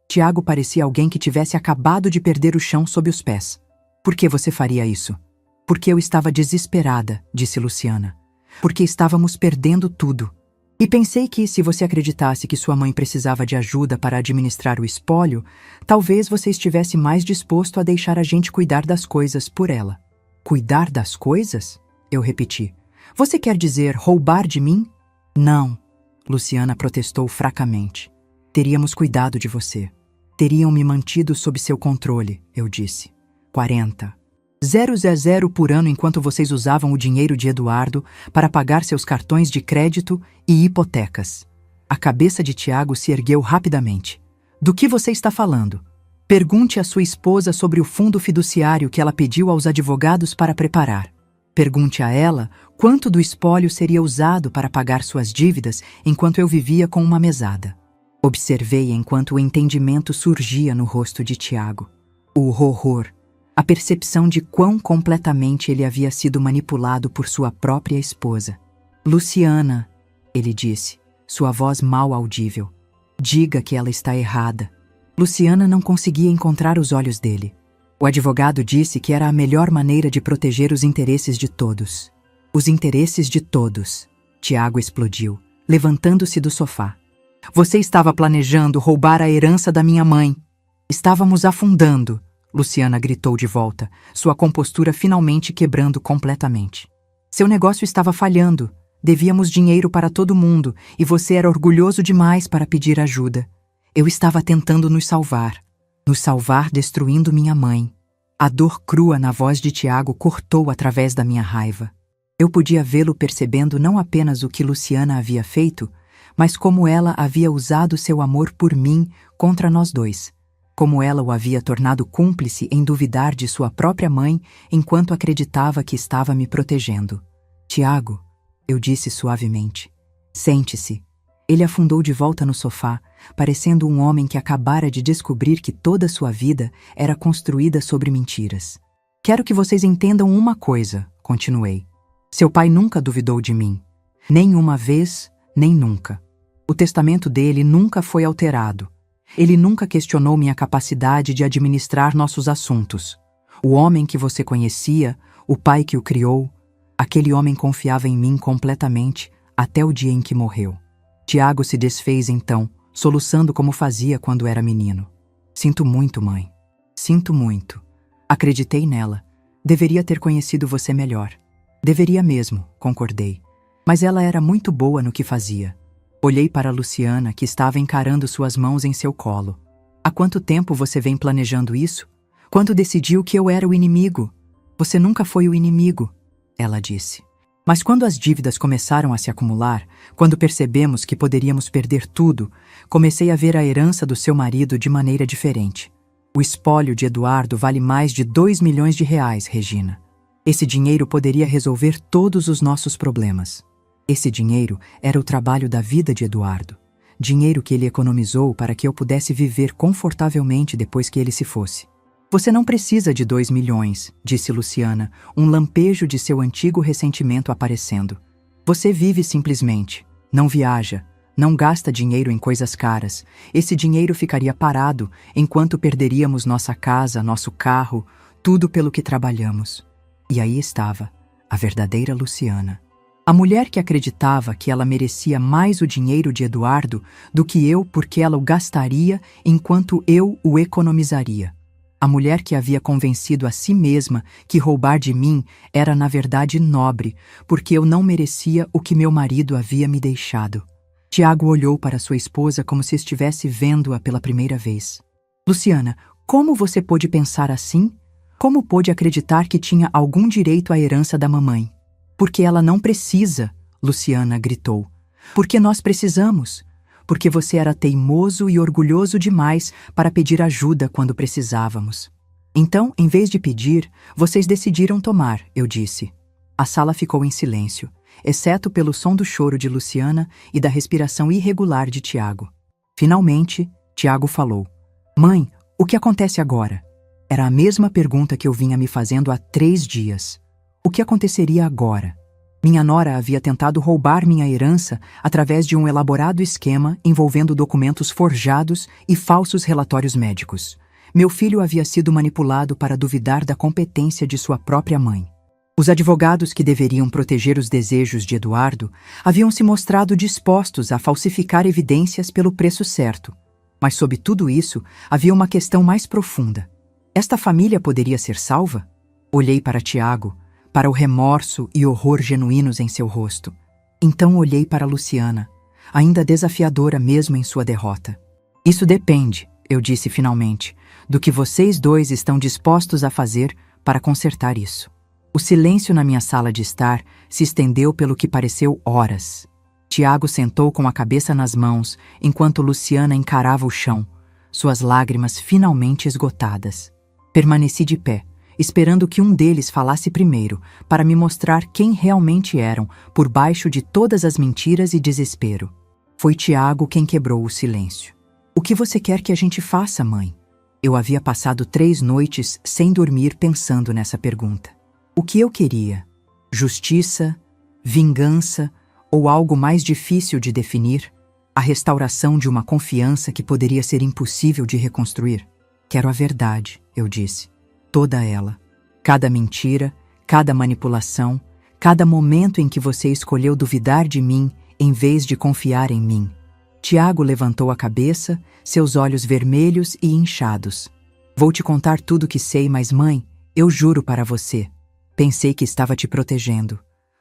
Tiago parecia alguém que tivesse acabado de perder o chão sob os pés. Por que você faria isso? Porque eu estava desesperada, disse Luciana. Porque estávamos perdendo tudo. E pensei que, se você acreditasse que sua mãe precisava de ajuda para administrar o espólio, talvez você estivesse mais disposto a deixar a gente cuidar das coisas por ela. Cuidar das coisas? Eu repeti. Você quer dizer roubar de mim? Não, Luciana protestou fracamente. Teríamos cuidado de você. Teriam me mantido sob seu controle, eu disse. 40. 000 por ano enquanto vocês usavam o dinheiro de Eduardo para pagar seus cartões de crédito e hipotecas. A cabeça de Tiago se ergueu rapidamente. Do que você está falando? Pergunte à sua esposa sobre o fundo fiduciário que ela pediu aos advogados para preparar. Pergunte a ela quanto do espólio seria usado para pagar suas dívidas enquanto eu vivia com uma mesada. Observei enquanto o entendimento surgia no rosto de Tiago. O horror, a percepção de quão completamente ele havia sido manipulado por sua própria esposa. Luciana, ele disse, sua voz mal audível. Diga que ela está errada. Luciana não conseguia encontrar os olhos dele. O advogado disse que era a melhor maneira de proteger os interesses de todos. Os interesses de todos. Tiago explodiu, levantando-se do sofá. Você estava planejando roubar a herança da minha mãe. Estávamos afundando, Luciana gritou de volta, sua compostura finalmente quebrando completamente. Seu negócio estava falhando. Devíamos dinheiro para todo mundo e você era orgulhoso demais para pedir ajuda. Eu estava tentando nos salvar destruindo minha mãe. A dor crua na voz de Tiago cortou através da minha raiva. Eu podia vê-lo percebendo não apenas o que Luciana havia feito, mas como ela havia usado seu amor por mim contra nós dois. Como ela o havia tornado cúmplice em duvidar de sua própria mãe enquanto acreditava que estava me protegendo. Tiago, eu disse suavemente. Sente-se. Ele afundou de volta no sofá, parecendo um homem que acabara de descobrir que toda sua vida era construída sobre mentiras. Quero que vocês entendam uma coisa, continuei. Seu pai nunca duvidou de mim. Nem uma vez, nem nunca. O testamento dele nunca foi alterado. Ele nunca questionou minha capacidade de administrar nossos assuntos. O homem que você conhecia, o pai que o criou, aquele homem confiava em mim completamente até o dia em que morreu. Tiago se desfez então, soluçando como fazia quando era menino. Sinto muito, mãe. Sinto muito. Acreditei nela. Deveria ter conhecido você melhor. Deveria mesmo, concordei. Mas ela era muito boa no que fazia. Olhei para Luciana, que estava encarando suas mãos em seu colo. Há quanto tempo você vem planejando isso? Quando decidiu que eu era o inimigo? Você nunca foi o inimigo, ela disse. Mas quando as dívidas começaram a se acumular, quando percebemos que poderíamos perder tudo, comecei a ver a herança do seu marido de maneira diferente. O espólio de Eduardo vale mais de 2 milhões de reais, Regina. Esse dinheiro poderia resolver todos os nossos problemas. Esse dinheiro era o trabalho da vida de Eduardo. Dinheiro que ele economizou para que eu pudesse viver confortavelmente depois que ele se fosse. Você não precisa de 2 milhões, disse Luciana, um lampejo de seu antigo ressentimento aparecendo. Você vive simplesmente, não viaja, não gasta dinheiro em coisas caras. Esse dinheiro ficaria parado enquanto perderíamos nossa casa, nosso carro, tudo pelo que trabalhamos. E aí estava, a verdadeira Luciana. A mulher que acreditava que ela merecia mais o dinheiro de Eduardo do que eu porque ela o gastaria enquanto eu o economizaria. A mulher que havia convencido a si mesma que roubar de mim era na verdade nobre, porque eu não merecia o que meu marido havia me deixado. Tiago olhou para sua esposa como se estivesse vendo-a pela primeira vez. Luciana, como você pôde pensar assim? Como pôde acreditar que tinha algum direito à herança da mamãe? Porque ela não precisa, Luciana gritou. Porque nós precisamos. Porque você era teimoso e orgulhoso demais para pedir ajuda quando precisávamos. Então, em vez de pedir, vocês decidiram tomar, eu disse. A sala ficou em silêncio, exceto pelo som do choro de Luciana e da respiração irregular de Tiago. Finalmente, Tiago falou. Mãe, o que acontece agora? Era a mesma pergunta que eu vinha me fazendo há 3 dias. O que aconteceria agora? Minha nora havia tentado roubar minha herança através de um elaborado esquema envolvendo documentos forjados e falsos relatórios médicos. Meu filho havia sido manipulado para duvidar da competência de sua própria mãe. Os advogados que deveriam proteger os desejos de Eduardo haviam se mostrado dispostos a falsificar evidências pelo preço certo. Mas sob tudo isso, havia uma questão mais profunda. Esta família poderia ser salva? Olhei para Tiago, para o remorso e horror genuínos em seu rosto. Então olhei para Luciana, ainda desafiadora mesmo em sua derrota. Isso depende, eu disse finalmente, do que vocês dois estão dispostos a fazer para consertar isso. O silêncio na minha sala de estar se estendeu pelo que pareceu horas. Tiago sentou com a cabeça nas mãos, enquanto Luciana encarava o chão, suas lágrimas finalmente esgotadas. Permaneci de pé, esperando que um deles falasse primeiro, para me mostrar quem realmente eram, por baixo de todas as mentiras e desespero. Foi Tiago quem quebrou o silêncio. O que você quer que a gente faça, mãe? Eu havia passado 3 noites sem dormir pensando nessa pergunta. O que eu queria? Justiça? Vingança? Ou algo mais difícil de definir? A restauração de uma confiança que poderia ser impossível de reconstruir? Quero a verdade, eu disse. Toda ela. Cada mentira, cada manipulação, cada momento em que você escolheu duvidar de mim em vez de confiar em mim. Tiago levantou a cabeça, seus olhos vermelhos e inchados. Vou te contar tudo o que sei, mas mãe, eu juro para você. Pensei que estava te protegendo.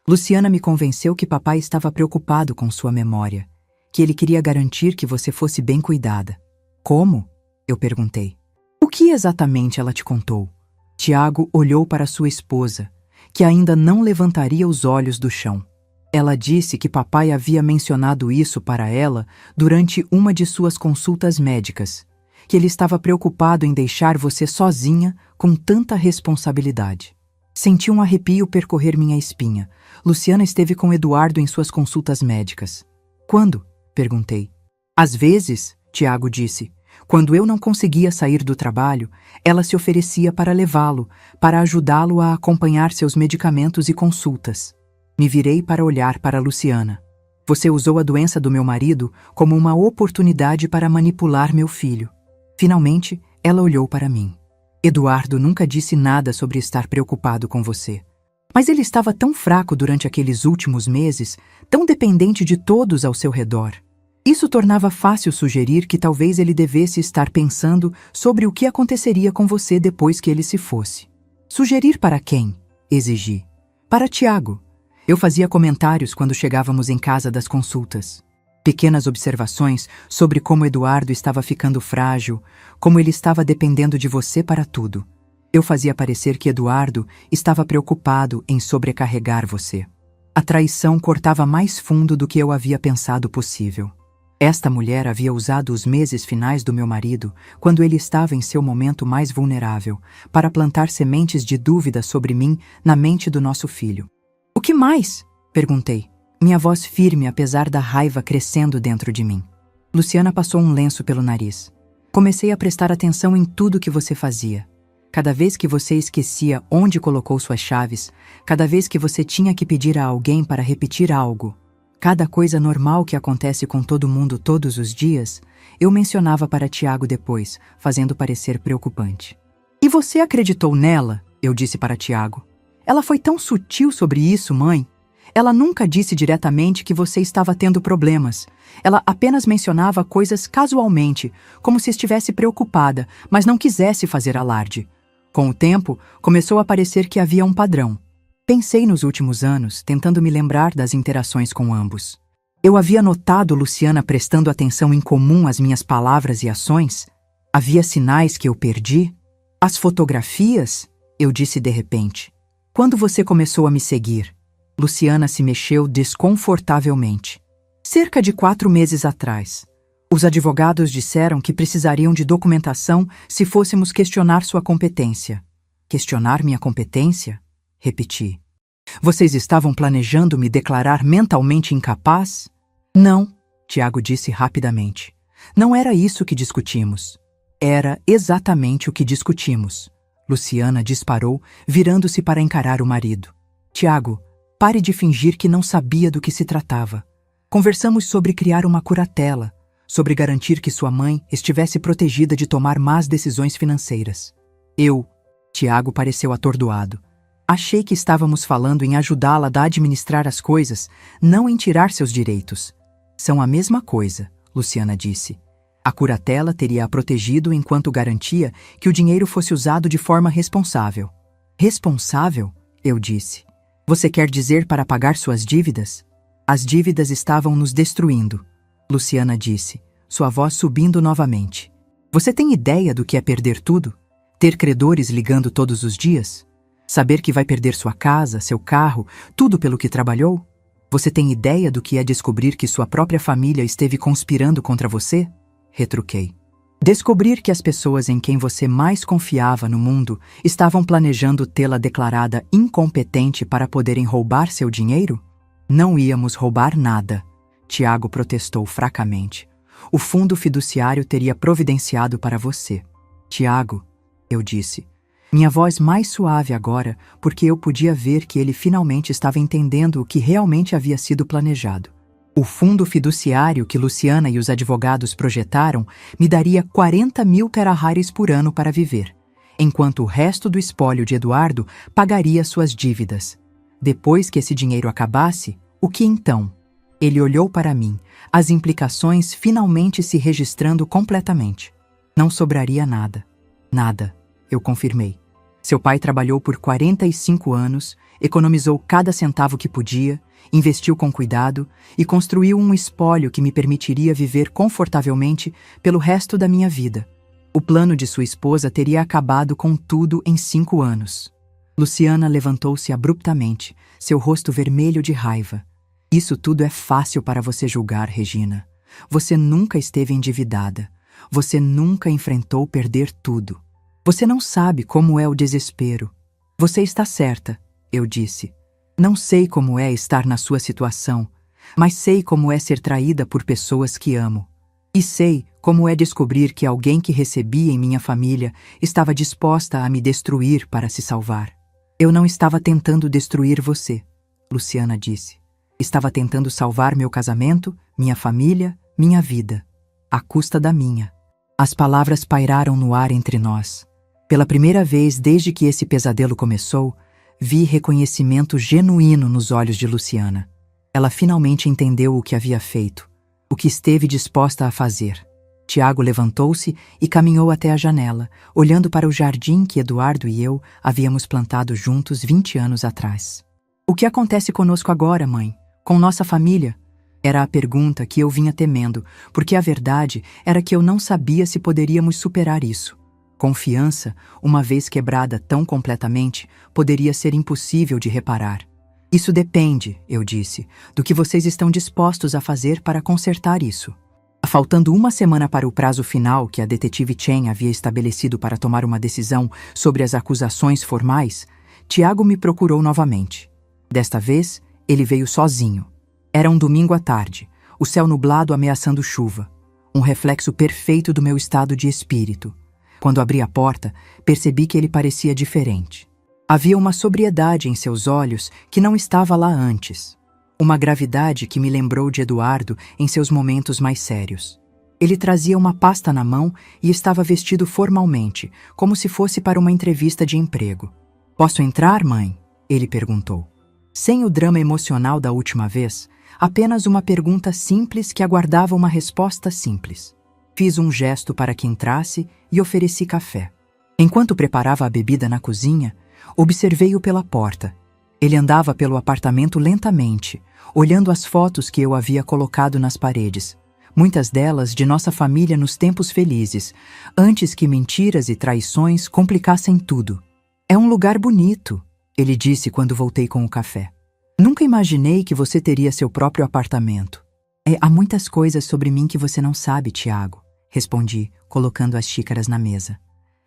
Luciana me convenceu que papai estava preocupado com sua memória, que ele queria garantir que você fosse bem cuidada. Como? Eu perguntei. O que exatamente ela te contou? Tiago olhou para sua esposa, que ainda não levantaria os olhos do chão. Ela disse que papai havia mencionado isso para ela durante uma de suas consultas médicas, que ele estava preocupado em deixar você sozinha com tanta responsabilidade. Senti um arrepio percorrer minha espinha. Luciana esteve com Eduardo em suas consultas médicas. Quando? Perguntei. Às vezes, Tiago disse, quando eu não conseguia sair do trabalho, ela se oferecia para levá-lo, para ajudá-lo a acompanhar seus medicamentos e consultas. Me virei para olhar para Luciana. Você usou a doença do meu marido como uma oportunidade para manipular meu filho. Finalmente, ela olhou para mim. Eduardo nunca disse nada sobre estar preocupado com você. Mas ele estava tão fraco durante aqueles últimos meses, tão dependente de todos ao seu redor. Isso tornava fácil sugerir que talvez ele devesse estar pensando sobre o que aconteceria com você depois que ele se fosse. Sugerir para quem? Exigi. Para Tiago. Eu fazia comentários quando chegávamos em casa das consultas. Pequenas observações sobre como Eduardo estava ficando frágil, como ele estava dependendo de você para tudo. Eu fazia parecer que Eduardo estava preocupado em sobrecarregar você. A traição cortava mais fundo do que eu havia pensado possível. Esta mulher havia usado os meses finais do meu marido, quando ele estava em seu momento mais vulnerável, para plantar sementes de dúvida sobre mim na mente do nosso filho. O que mais? Perguntei. Minha voz firme apesar da raiva crescendo dentro de mim. Luciana passou um lenço pelo nariz. Comecei a prestar atenção em tudo que você fazia. Cada vez que você esquecia onde colocou suas chaves, cada vez que você tinha que pedir a alguém para repetir algo, cada coisa normal que acontece com todo mundo todos os dias, eu mencionava para Tiago depois, fazendo parecer preocupante. E você acreditou nela? Eu disse para Tiago. Ela foi tão sutil sobre isso, mãe. Ela nunca disse diretamente que você estava tendo problemas. Ela apenas mencionava coisas casualmente, como se estivesse preocupada, mas não quisesse fazer alarde. Com o tempo, começou a parecer que havia um padrão. Pensei nos últimos anos, tentando me lembrar das interações com ambos. Eu havia notado Luciana prestando atenção em comum às minhas palavras e ações? Havia sinais que eu perdi? As fotografias? Eu disse de repente. Quando você começou a me seguir? Luciana se mexeu desconfortavelmente. Cerca de 4 meses atrás. Os advogados disseram que precisariam de documentação se fôssemos questionar sua competência. Questionar minha competência? Repeti. Vocês estavam planejando me declarar mentalmente incapaz? Não, Tiago disse rapidamente. Não era isso que discutimos. Era exatamente o que discutimos. Luciana disparou, virando-se para encarar o marido. Tiago, pare de fingir que não sabia do que se tratava. Conversamos sobre criar uma curatela, sobre garantir que sua mãe estivesse protegida de tomar más decisões financeiras. Tiago pareceu atordoado. Achei que estávamos falando em ajudá-la a administrar as coisas, não em tirar seus direitos. São a mesma coisa, Luciana disse. A curatela teria a protegido enquanto garantia que o dinheiro fosse usado de forma responsável. Responsável? Eu disse. Você quer dizer para pagar suas dívidas? As dívidas estavam nos destruindo, Luciana disse, sua voz subindo novamente. Você tem ideia do que é perder tudo? Ter credores ligando todos os dias? Saber que vai perder sua casa, seu carro, tudo pelo que trabalhou? Você tem ideia do que é descobrir que sua própria família esteve conspirando contra você? Retruquei. Descobrir que as pessoas em quem você mais confiava no mundo estavam planejando tê-la declarada incompetente para poderem roubar seu dinheiro? Não íamos roubar nada, Tiago protestou fracamente. O fundo fiduciário teria providenciado para você. Tiago, eu disse, Minha voz mais suave agora, porque eu podia ver que ele finalmente estava entendendo o que realmente havia sido planejado. O fundo fiduciário que Luciana e os advogados projetaram me daria 40.000 teraharis por ano para viver, enquanto o resto do espólio de Eduardo pagaria suas dívidas. Depois que esse dinheiro acabasse, o que então? Ele olhou para mim, as implicações finalmente se registrando completamente. Não sobraria nada. Nada, eu confirmei. Seu pai trabalhou por 45 anos, economizou cada centavo que podia, investiu com cuidado e construiu um espólio que me permitiria viver confortavelmente pelo resto da minha vida. O plano de sua esposa teria acabado com tudo em 5 anos. Luciana levantou-se abruptamente, seu rosto vermelho de raiva. Isso tudo é fácil para você julgar, Regina. Você nunca esteve endividada. Você nunca enfrentou perder tudo. Você não sabe como é o desespero. Você está certa, eu disse. Não sei como é estar na sua situação, mas sei como é ser traída por pessoas que amo. E sei como é descobrir que alguém que recebia em minha família estava disposta a me destruir para se salvar. Eu não estava tentando destruir você, Luciana disse. Estava tentando salvar meu casamento, minha família, minha vida, à custa da minha. As palavras pairaram no ar entre nós. Pela primeira vez desde que esse pesadelo começou, vi reconhecimento genuíno nos olhos de Luciana. Ela finalmente entendeu o que havia feito, o que esteve disposta a fazer. Tiago levantou-se e caminhou até a janela, olhando para o jardim que Eduardo e eu havíamos plantado juntos 20 anos atrás. O que acontece conosco agora, mãe? Com nossa família? Era a pergunta que eu vinha temendo, porque a verdade era que eu não sabia se poderíamos superar isso. Confiança, uma vez quebrada tão completamente, poderia ser impossível de reparar. Isso depende, eu disse, do que vocês estão dispostos a fazer para consertar isso. Faltando uma semana para o prazo final que a detetive Chen havia estabelecido para tomar uma decisão sobre as acusações formais, Tiago me procurou novamente. Desta vez, ele veio sozinho. Era um domingo à tarde, o céu nublado ameaçando chuva, um reflexo perfeito do meu estado de espírito. Quando abri a porta, percebi que ele parecia diferente. Havia uma sobriedade em seus olhos que não estava lá antes. Uma gravidade que me lembrou de Eduardo em seus momentos mais sérios. Ele trazia uma pasta na mão e estava vestido formalmente, como se fosse para uma entrevista de emprego. "Posso entrar, mãe?" ele perguntou. Sem o drama emocional da última vez, apenas uma pergunta simples que aguardava uma resposta simples. Fiz um gesto para que entrasse e ofereci café. Enquanto preparava a bebida na cozinha, observei-o pela porta. Ele andava pelo apartamento lentamente, olhando as fotos que eu havia colocado nas paredes, muitas delas de nossa família nos tempos felizes, antes que mentiras e traições complicassem tudo. "É um lugar bonito", ele disse quando voltei com o café. "Nunca imaginei que você teria seu próprio apartamento." "Há muitas coisas sobre mim que você não sabe, Tiago", respondi, colocando as xícaras na mesa.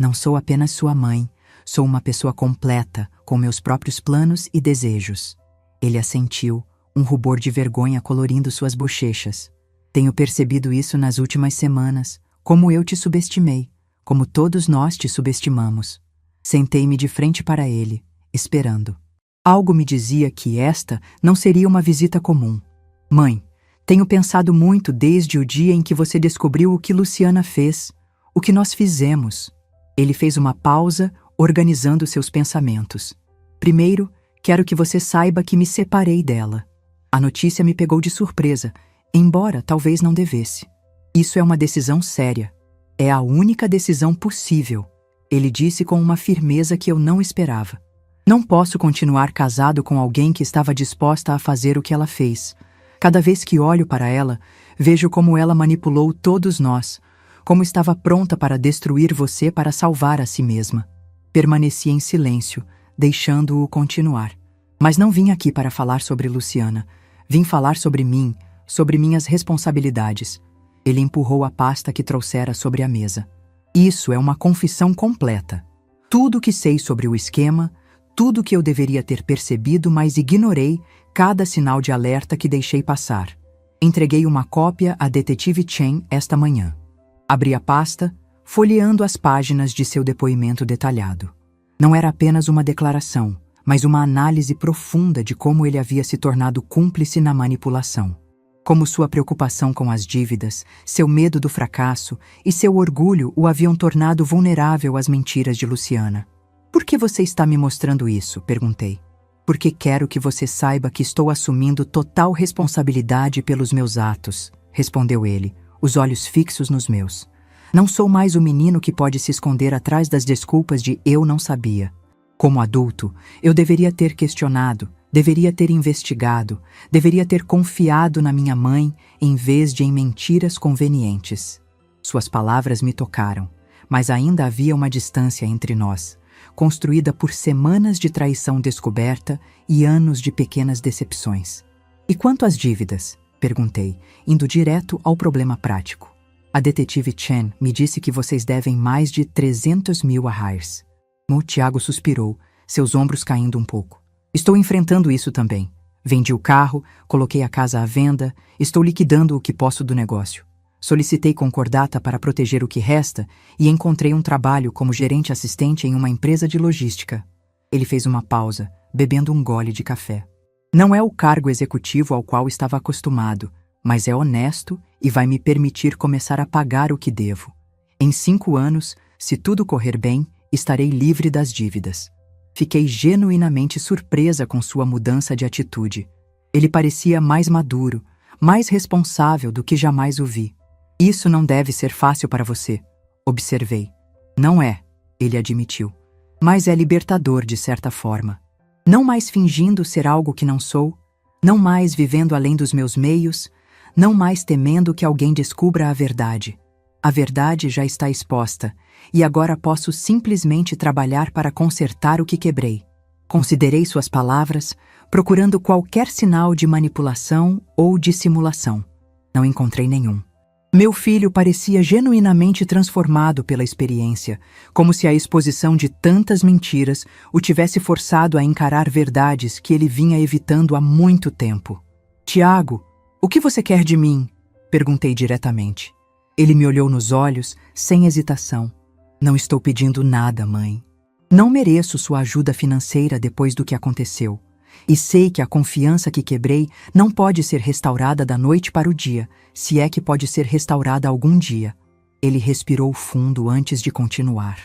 "Não sou apenas sua mãe, sou uma pessoa completa, com meus próprios planos e desejos." Ele assentiu, um rubor de vergonha colorindo suas bochechas. "Tenho percebido isso nas últimas semanas, como eu te subestimei, como todos nós te subestimamos." Sentei-me de frente para ele, esperando. Algo me dizia que esta não seria uma visita comum. "Mãe, tenho pensado muito desde o dia em que você descobriu o que Luciana fez, o que nós fizemos." Ele fez uma pausa, organizando seus pensamentos. "Primeiro, quero que você saiba que me separei dela. A notícia me pegou de surpresa, embora talvez não devesse. Isso é uma decisão séria. É a única decisão possível", ele disse com uma firmeza que eu não esperava. "Não posso continuar casado com alguém que estava disposta a fazer o que ela fez. Cada vez que olho para ela, vejo como ela manipulou todos nós, como estava pronta para destruir você para salvar a si mesma." Permaneci em silêncio, deixando-o continuar. "Mas não vim aqui para falar sobre Luciana. Vim falar sobre mim, sobre minhas responsabilidades." Ele empurrou a pasta que trouxera sobre a mesa. "Isso é uma confissão completa. Tudo o que sei sobre o esquema, tudo o que eu deveria ter percebido, mas ignorei cada sinal de alerta que deixei passar. Entreguei uma cópia à detetive Chen esta manhã." Abri a pasta, folheando as páginas de seu depoimento detalhado. Não era apenas uma declaração, mas uma análise profunda de como ele havia se tornado cúmplice na manipulação. Como sua preocupação com as dívidas, seu medo do fracasso e seu orgulho o haviam tornado vulnerável às mentiras de Luciana. "Por que você está me mostrando isso?", perguntei. "Porque quero que você saiba que estou assumindo total responsabilidade pelos meus atos", respondeu ele, os olhos fixos nos meus. "Não sou mais o menino que pode se esconder atrás das desculpas de eu não sabia. Como adulto, eu deveria ter questionado, deveria ter investigado, deveria ter confiado na minha mãe em vez de em mentiras convenientes." Suas palavras me tocaram, mas ainda havia uma distância entre nós, construída por semanas de traição descoberta e anos de pequenas decepções. "E quanto às dívidas?", perguntei, indo direto ao problema prático. "A detetive Chen me disse que vocês devem mais de 300 mil ahais." O Tiago suspirou, seus ombros caindo um pouco. "Estou enfrentando isso também. Vendi o carro, coloquei a casa à venda, estou liquidando o que posso do negócio. Solicitei concordata para proteger o que resta e encontrei um trabalho como gerente assistente em uma empresa de logística." Ele fez uma pausa, bebendo um gole de café. "Não é o cargo executivo ao qual estava acostumado, mas é honesto e vai me permitir começar a pagar o que devo. Em 5 anos, se tudo correr bem, estarei livre das dívidas." Fiquei genuinamente surpresa com sua mudança de atitude. Ele parecia mais maduro, mais responsável do que jamais o vi. "Isso não deve ser fácil para você", observei. "Não é", ele admitiu. "Mas é libertador de certa forma. Não mais fingindo ser algo que não sou, não mais vivendo além dos meus meios, não mais temendo que alguém descubra a verdade. A verdade já está exposta, e agora posso simplesmente trabalhar para consertar o que quebrei." Considerei suas palavras, procurando qualquer sinal de manipulação ou dissimulação. Não encontrei nenhum. Meu filho parecia genuinamente transformado pela experiência, como se a exposição de tantas mentiras o tivesse forçado a encarar verdades que ele vinha evitando há muito tempo. "Tiago, o que você quer de mim?", perguntei diretamente. Ele me olhou nos olhos, sem hesitação. "Não estou pedindo nada, mãe. Não mereço sua ajuda financeira depois do que aconteceu. E sei que a confiança que quebrei não pode ser restaurada da noite para o dia, se é que pode ser restaurada algum dia." Ele respirou fundo antes de continuar.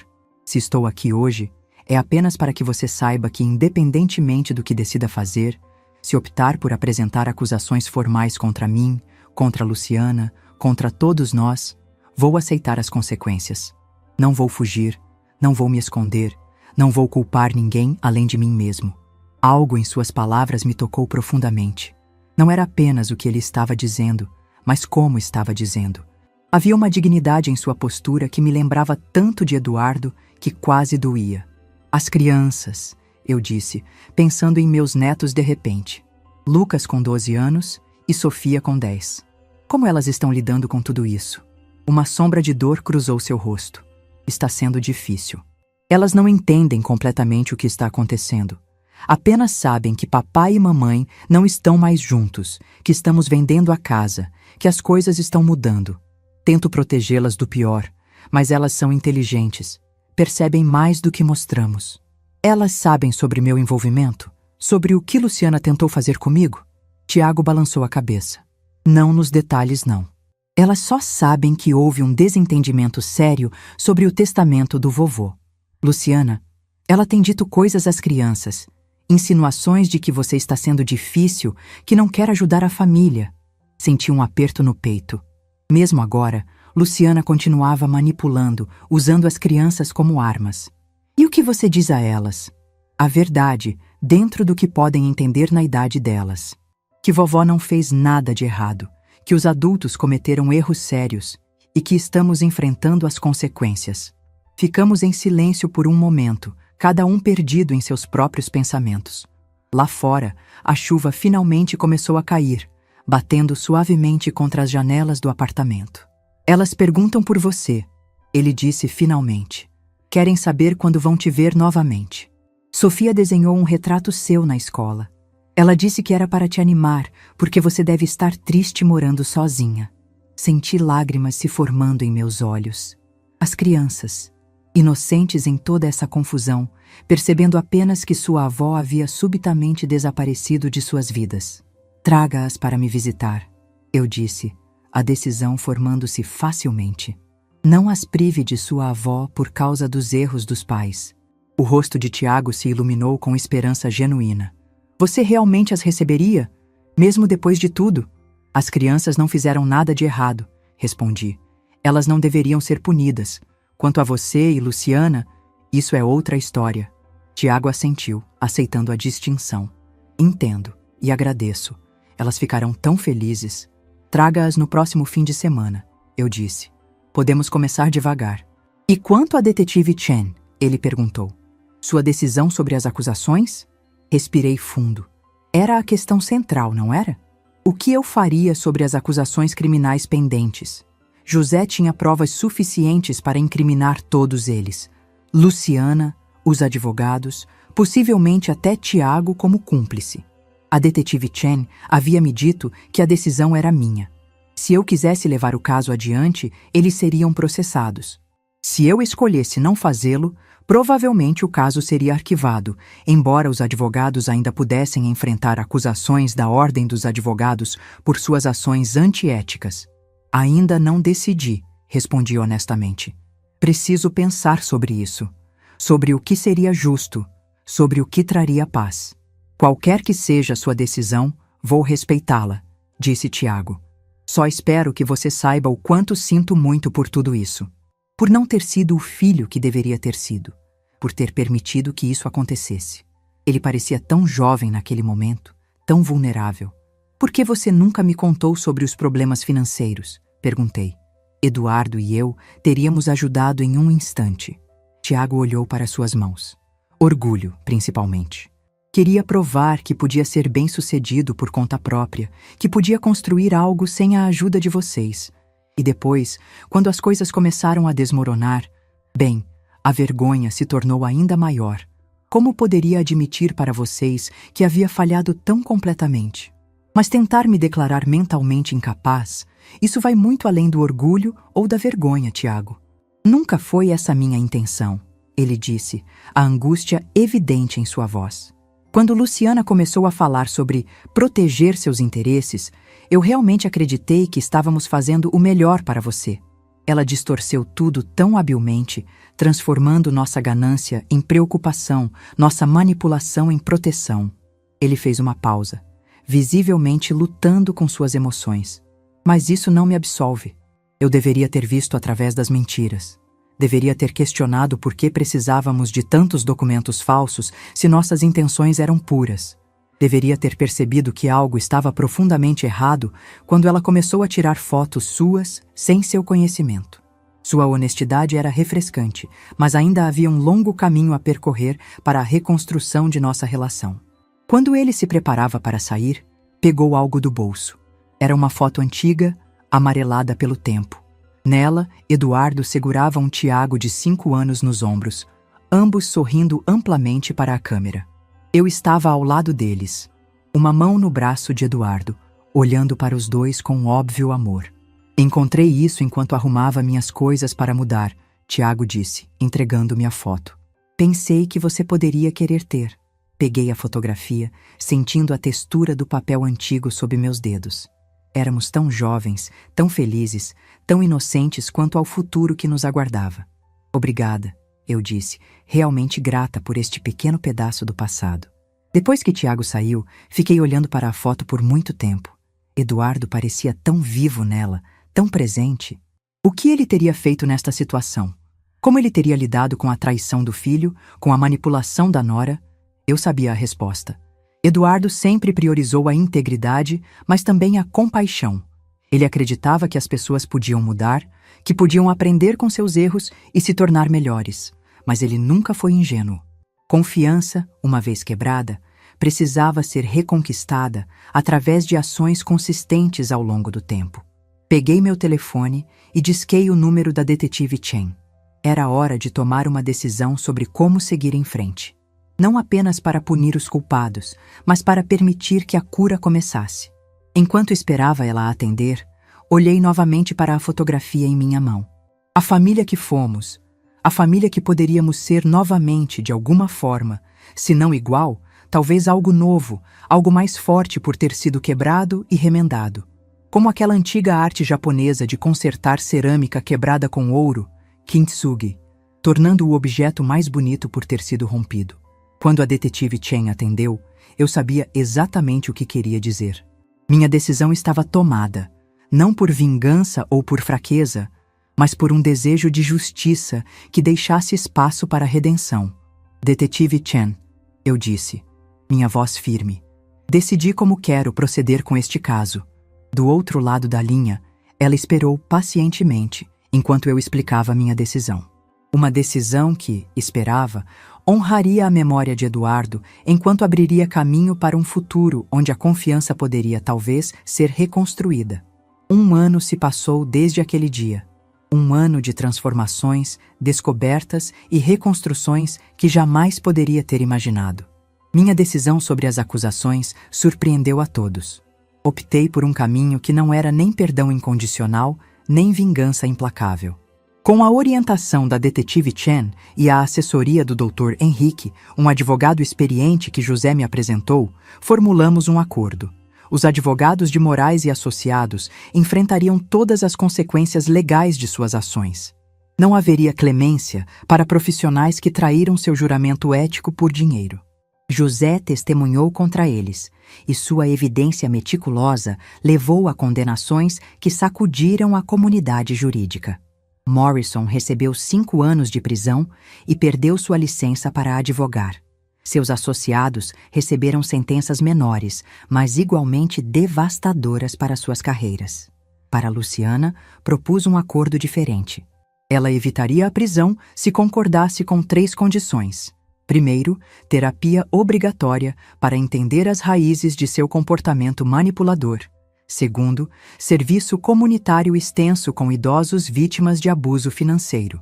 "Se estou aqui hoje, é apenas para que você saiba que, independentemente do que decida fazer, se optar por apresentar acusações formais contra mim, contra Luciana, contra todos nós, vou aceitar as consequências. Não vou fugir, não vou me esconder, não vou culpar ninguém além de mim mesmo." Algo em suas palavras me tocou profundamente. Não era apenas o que ele estava dizendo, mas como estava dizendo. Havia uma dignidade em sua postura que me lembrava tanto de Eduardo que quase doía. "As crianças", eu disse, pensando em meus netos de repente. "Lucas com 12 anos e Sofia com 10. Como elas estão lidando com tudo isso?" Uma sombra de dor cruzou seu rosto. "Está sendo difícil. Elas não entendem completamente o que está acontecendo. Apenas sabem que papai e mamãe não estão mais juntos, que estamos vendendo a casa, que as coisas estão mudando. Tento protegê-las do pior, mas elas são inteligentes, percebem mais do que mostramos. Elas sabem sobre meu envolvimento, sobre o que Luciana tentou fazer comigo?" Tiago balançou a cabeça. "Não nos detalhes, não. Elas só sabem que houve um desentendimento sério sobre o testamento do vovô. Luciana, ela tem dito coisas às crianças, insinuações de que você está sendo difícil, que não quer ajudar a família." Senti um aperto no peito. Mesmo agora, Luciana continuava manipulando, usando as crianças como armas. "E o que você diz a elas?" "A verdade, dentro do que podem entender na idade delas. Que vovó não fez nada de errado, que os adultos cometeram erros sérios e que estamos enfrentando as consequências." Ficamos em silêncio por um momento, cada um perdido em seus próprios pensamentos. Lá fora, a chuva finalmente começou a cair, batendo suavemente contra as janelas do apartamento. "Elas perguntam por você", ele disse finalmente. "Querem saber quando vão te ver novamente. Sofia desenhou um retrato seu na escola. Ela disse que era para te animar, porque você deve estar triste morando sozinha." Senti lágrimas se formando em meus olhos. As crianças. inocentes em toda essa confusão, percebendo apenas que sua avó havia subitamente desaparecido de suas vidas. Traga-as para me visitar, eu disse, a decisão formando-se facilmente. Não as prive de sua avó por causa dos erros dos pais. O rosto de Tiago se iluminou com esperança genuína. Você realmente as receberia? Mesmo depois de tudo? As crianças não fizeram nada de errado, respondi. Elas não deveriam ser punidas. Quanto a você e Luciana, isso é outra história. Tiago assentiu, aceitando a distinção. Entendo e agradeço. Elas ficarão tão felizes. Traga-as no próximo fim de semana, eu disse. Podemos começar devagar. E quanto a detetive Chen? Ele perguntou. Sua decisão sobre as acusações? Respirei fundo. Era a questão central, não era? O que eu faria sobre as acusações criminais pendentes? José tinha provas suficientes para incriminar todos eles. Luciana, os advogados, possivelmente até Tiago como cúmplice. A detetive Chen havia me dito que a decisão era minha. Se eu quisesse levar o caso adiante, eles seriam processados. Se eu escolhesse não fazê-lo, provavelmente o caso seria arquivado, embora os advogados ainda pudessem enfrentar acusações da Ordem dos Advogados por suas ações antiéticas. Ainda não decidi, respondi honestamente. Preciso pensar sobre isso, sobre o que seria justo, sobre o que traria paz. Qualquer que seja sua decisão, vou respeitá-la, disse Tiago. Só espero que você saiba o quanto sinto muito por tudo isso. Por não ter sido o filho que deveria ter sido. Por ter permitido que isso acontecesse. Ele parecia tão jovem naquele momento, tão vulnerável. Por que você nunca me contou sobre os problemas financeiros? Perguntei. Eduardo e eu teríamos ajudado em um instante. Tiago olhou para suas mãos. Orgulho, principalmente. Queria provar que podia ser bem-sucedido por conta própria, que podia construir algo sem a ajuda de vocês. E depois, quando as coisas começaram a desmoronar, bem, a vergonha se tornou ainda maior. Como poderia admitir para vocês que havia falhado tão completamente? Mas tentar me declarar mentalmente incapaz, isso vai muito além do orgulho ou da vergonha, Tiago. Nunca foi essa minha intenção, ele disse, a angústia evidente em sua voz. Quando Luciana começou a falar sobre proteger seus interesses, eu realmente acreditei que estávamos fazendo o melhor para você. Ela distorceu tudo tão habilmente, transformando nossa ganância em preocupação, nossa manipulação em proteção. Ele fez uma pausa, visivelmente lutando com suas emoções. Mas isso não me absolve. Eu deveria ter visto através das mentiras. Deveria ter questionado por que precisávamos de tantos documentos falsos se nossas intenções eram puras. Deveria ter percebido que algo estava profundamente errado quando ela começou a tirar fotos suas sem seu conhecimento. Sua honestidade era refrescante, mas ainda havia um longo caminho a percorrer para a reconstrução de nossa relação. Quando ele se preparava para sair, pegou algo do bolso. Era uma foto antiga, amarelada pelo tempo. Nela, Eduardo segurava um Tiago de 5 anos nos ombros, ambos sorrindo amplamente para a câmera. Eu estava ao lado deles, uma mão no braço de Eduardo, olhando para os dois com óbvio amor. Encontrei isso enquanto arrumava minhas coisas para mudar, Tiago disse, entregando-me a foto. Pensei que você poderia querer ter. Peguei a fotografia, sentindo a textura do papel antigo sob meus dedos. Éramos tão jovens, tão felizes, tão inocentes quanto ao futuro que nos aguardava. Obrigada, eu disse, realmente grata por este pequeno pedaço do passado. Depois que Tiago saiu, fiquei olhando para a foto por muito tempo. Eduardo parecia tão vivo nela, tão presente. O que ele teria feito nesta situação? Como ele teria lidado com a traição do filho, com a manipulação da nora? Eu sabia a resposta. Eduardo sempre priorizou a integridade, mas também a compaixão. Ele acreditava que as pessoas podiam mudar, que podiam aprender com seus erros e se tornar melhores. Mas ele nunca foi ingênuo. Confiança, uma vez quebrada, precisava ser reconquistada através de ações consistentes ao longo do tempo. Peguei meu telefone e disquei o número da detetive Chen. Era hora de tomar uma decisão sobre como seguir em frente. Não apenas para punir os culpados, mas para permitir que a cura começasse. Enquanto esperava ela atender, olhei novamente para a fotografia em minha mão. A família que fomos, A família que poderíamos ser novamente de alguma forma, se não igual, talvez algo novo, algo mais forte por ter sido quebrado e remendado. Como aquela antiga arte japonesa de consertar cerâmica quebrada com ouro, kintsugi, tornando o objeto mais bonito por ter sido rompido. Quando a detetive Chen atendeu, eu sabia exatamente o que queria dizer. Minha decisão estava tomada, não por vingança ou por fraqueza, mas por um desejo de justiça que deixasse espaço para a redenção. Detetive Chen, eu disse, minha voz firme. Decidi como quero proceder com este caso. Do outro lado da linha, ela esperou pacientemente enquanto eu explicava minha decisão. Uma decisão que, esperava, honraria a memória de Eduardo enquanto abriria caminho para um futuro onde a confiança poderia talvez ser reconstruída. 1 ano se passou desde aquele dia. 1 ano de transformações, descobertas e reconstruções que jamais poderia ter imaginado. Minha decisão sobre as acusações surpreendeu a todos. Optei por um caminho que não era nem perdão incondicional, nem vingança implacável. Com a orientação da detetive Chen e a assessoria do Dr. Henrique, um advogado experiente que José me apresentou, formulamos um acordo. Os advogados de Moraes e Associados enfrentariam todas as consequências legais de suas ações. Não haveria clemência para profissionais que traíram seu juramento ético por dinheiro. José testemunhou contra eles, e sua evidência meticulosa levou a condenações que sacudiram a comunidade jurídica. Morrison recebeu 5 anos de prisão e perdeu sua licença para advogar. Seus associados receberam sentenças menores, mas igualmente devastadoras para suas carreiras. Para Luciana, propus um acordo diferente. Ela evitaria a prisão se concordasse com 3 condições. Primeiro, terapia obrigatória para entender as raízes de seu comportamento manipulador. Segundo, serviço comunitário extenso com idosos vítimas de abuso financeiro.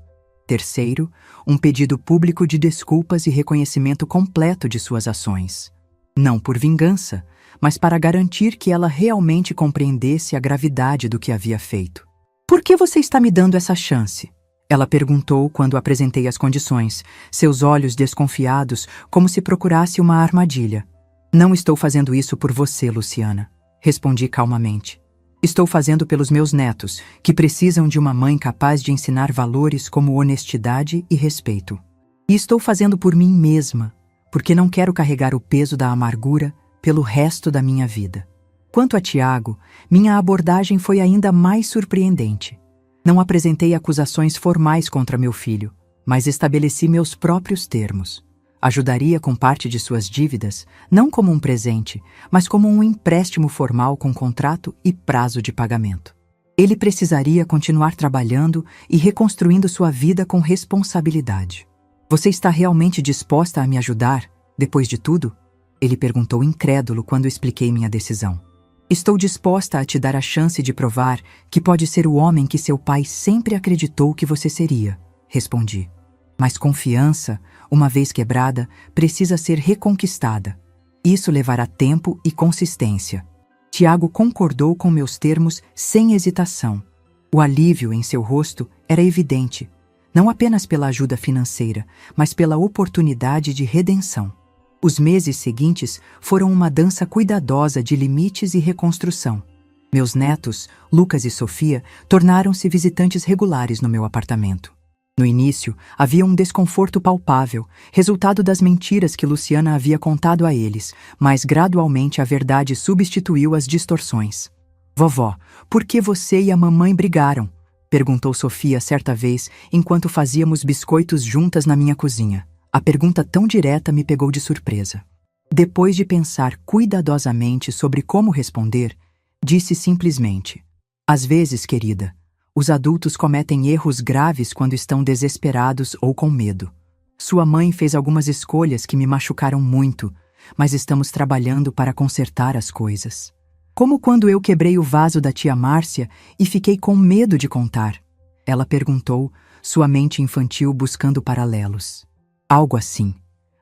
Terceiro, um pedido público de desculpas e reconhecimento completo de suas ações. Não por vingança, mas para garantir que ela realmente compreendesse a gravidade do que havia feito. "Por que você está me dando essa chance?" Ela perguntou quando apresentei as condições, seus olhos desconfiados, como se procurasse uma armadilha. "Não estou fazendo isso por você, Luciana." Respondi calmamente. "Estou fazendo pelos meus netos, que precisam de uma mãe capaz de ensinar valores como honestidade e respeito. E estou fazendo por mim mesma, porque não quero carregar o peso da amargura pelo resto da minha vida." Quanto a Tiago, minha abordagem foi ainda mais surpreendente. Não apresentei acusações formais contra meu filho, mas estabeleci meus próprios termos. Ajudaria com parte de suas dívidas, não como um presente, mas como um empréstimo formal com contrato e prazo de pagamento. Ele precisaria continuar trabalhando e reconstruindo sua vida com responsabilidade. "Você está realmente disposta a me ajudar, depois de tudo?" Ele perguntou incrédulo quando expliquei minha decisão. "Estou disposta a te dar a chance de provar que pode ser o homem que seu pai sempre acreditou que você seria", respondi. "Mas confiança, uma vez quebrada, precisa ser reconquistada. Isso levará tempo e consistência." Tiago concordou com meus termos sem hesitação. O alívio em seu rosto era evidente, não apenas pela ajuda financeira, mas pela oportunidade de redenção. Os meses seguintes foram uma dança cuidadosa de limites e reconstrução. Meus netos, Lucas e Sofia, tornaram-se visitantes regulares no meu apartamento. No início, havia um desconforto palpável, resultado das mentiras que Luciana havia contado a eles, mas gradualmente a verdade substituiu as distorções. "Vovó, por que você e a mamãe brigaram?" perguntou Sofia certa vez, enquanto fazíamos biscoitos juntas na minha cozinha. A pergunta tão direta me pegou de surpresa. Depois de pensar cuidadosamente sobre como responder, disse simplesmente: "Às vezes, querida, os adultos cometem erros graves quando estão desesperados ou com medo. Sua mãe fez algumas escolhas que me machucaram muito, mas estamos trabalhando para consertar as coisas. Como quando eu quebrei o vaso da tia Márcia e fiquei com medo de contar." Ela perguntou, sua mente infantil buscando paralelos. "Algo assim,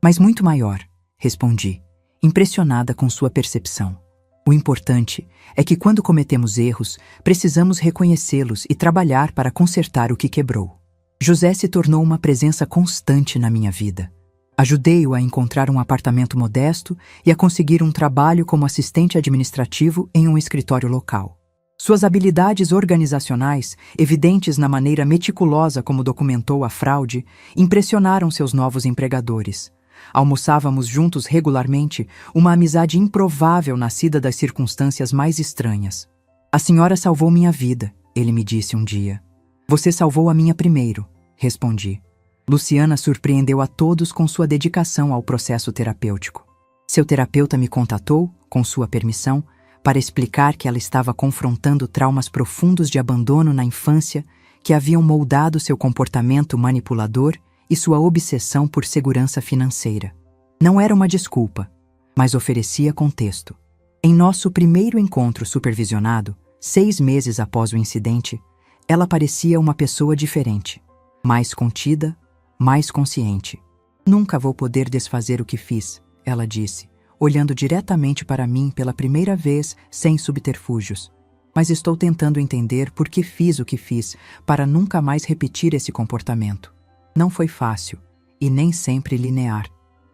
mas muito maior", respondi, impressionada com sua percepção. "O importante é que quando cometemos erros, precisamos reconhecê-los e trabalhar para consertar o que quebrou." José se tornou uma presença constante na minha vida. Ajudei-o a encontrar um apartamento modesto e a conseguir um trabalho como assistente administrativo em um escritório local. Suas habilidades organizacionais, evidentes na maneira meticulosa como documentou a fraude, impressionaram seus novos empregadores. Almoçávamos juntos regularmente, uma amizade improvável nascida das circunstâncias mais estranhas. "A senhora salvou minha vida", ele me disse um dia. "Você salvou a minha primeiro", respondi. Luciana surpreendeu a todos com sua dedicação ao processo terapêutico. Seu terapeuta me contatou, com sua permissão, para explicar que ela estava confrontando traumas profundos de abandono na infância que haviam moldado seu comportamento manipulador e sua obsessão por segurança financeira. Não era uma desculpa, mas oferecia contexto. Em nosso primeiro encontro supervisionado, 6 meses após o incidente, ela parecia uma pessoa diferente, mais contida, mais consciente. "Nunca vou poder desfazer o que fiz", ela disse, olhando diretamente para mim pela primeira vez sem subterfúgios. "Mas estou tentando entender por que fiz o que fiz para nunca mais repetir esse comportamento. Não foi fácil e nem sempre linear.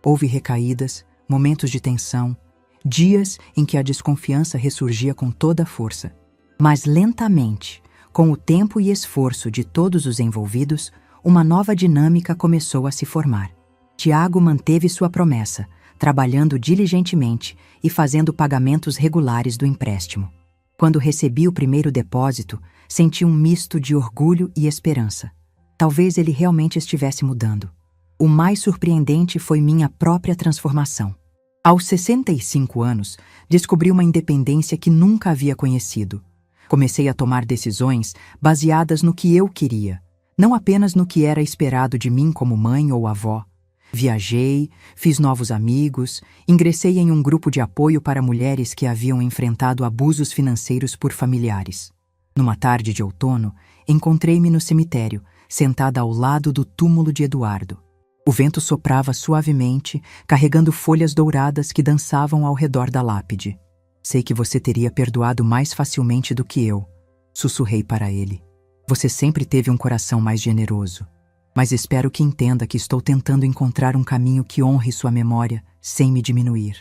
Houve recaídas, momentos de tensão, dias em que a desconfiança ressurgia com toda a força. Mas lentamente, com o tempo e esforço de todos os envolvidos, uma nova dinâmica começou a se formar. Tiago manteve sua promessa, trabalhando diligentemente e fazendo pagamentos regulares do empréstimo. Quando recebi o primeiro depósito, senti um misto de orgulho e esperança. Talvez ele realmente estivesse mudando. O mais surpreendente foi minha própria transformação. Aos 65 anos, descobri uma independência que nunca havia conhecido. Comecei a tomar decisões baseadas no que eu queria, não apenas no que era esperado de mim como mãe ou avó. Viajei, fiz novos amigos, ingressei em um grupo de apoio para mulheres que haviam enfrentado abusos financeiros por familiares. Numa tarde de outono, encontrei-me no cemitério, sentada ao lado do túmulo de Eduardo. O vento soprava suavemente, carregando folhas douradas que dançavam ao redor da lápide. "Sei que você teria perdoado mais facilmente do que eu", sussurrei para ele. "Você sempre teve um coração mais generoso. Mas espero que entenda que estou tentando encontrar um caminho que honre sua memória, sem me diminuir."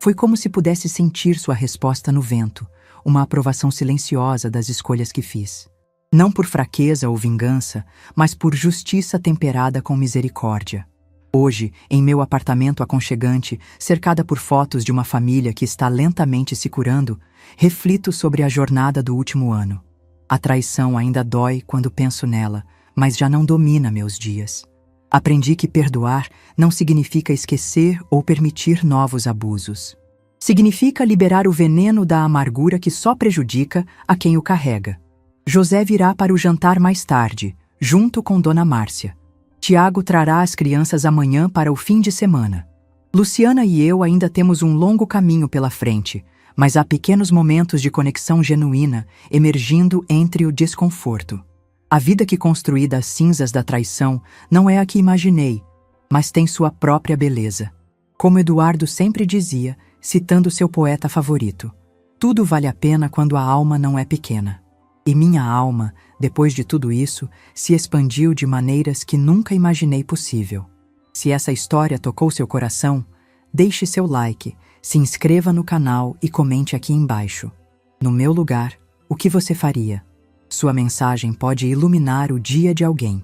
Foi como se pudesse sentir sua resposta no vento, uma aprovação silenciosa das escolhas que fiz. Não por fraqueza ou vingança, mas por justiça temperada com misericórdia. Hoje, em meu apartamento aconchegante, cercada por fotos de uma família que está lentamente se curando, reflito sobre a jornada do último ano. A traição ainda dói quando penso nela, mas já não domina meus dias. Aprendi que perdoar não significa esquecer ou permitir novos abusos. Significa liberar o veneno da amargura que só prejudica a quem o carrega. José virá para o jantar mais tarde, junto com Dona Márcia. Tiago trará as crianças amanhã para o fim de semana. Luciana e eu ainda temos um longo caminho pela frente, mas há pequenos momentos de conexão genuína emergindo entre o desconforto. A vida que construí das cinzas da traição não é a que imaginei, mas tem sua própria beleza. Como Eduardo sempre dizia, citando seu poeta favorito, "Tudo vale a pena quando a alma não é pequena." E minha alma, depois de tudo isso, se expandiu de maneiras que nunca imaginei possível. Se essa história tocou seu coração, deixe seu like, se inscreva no canal e comente aqui embaixo. No meu lugar, o que você faria? Sua mensagem pode iluminar o dia de alguém.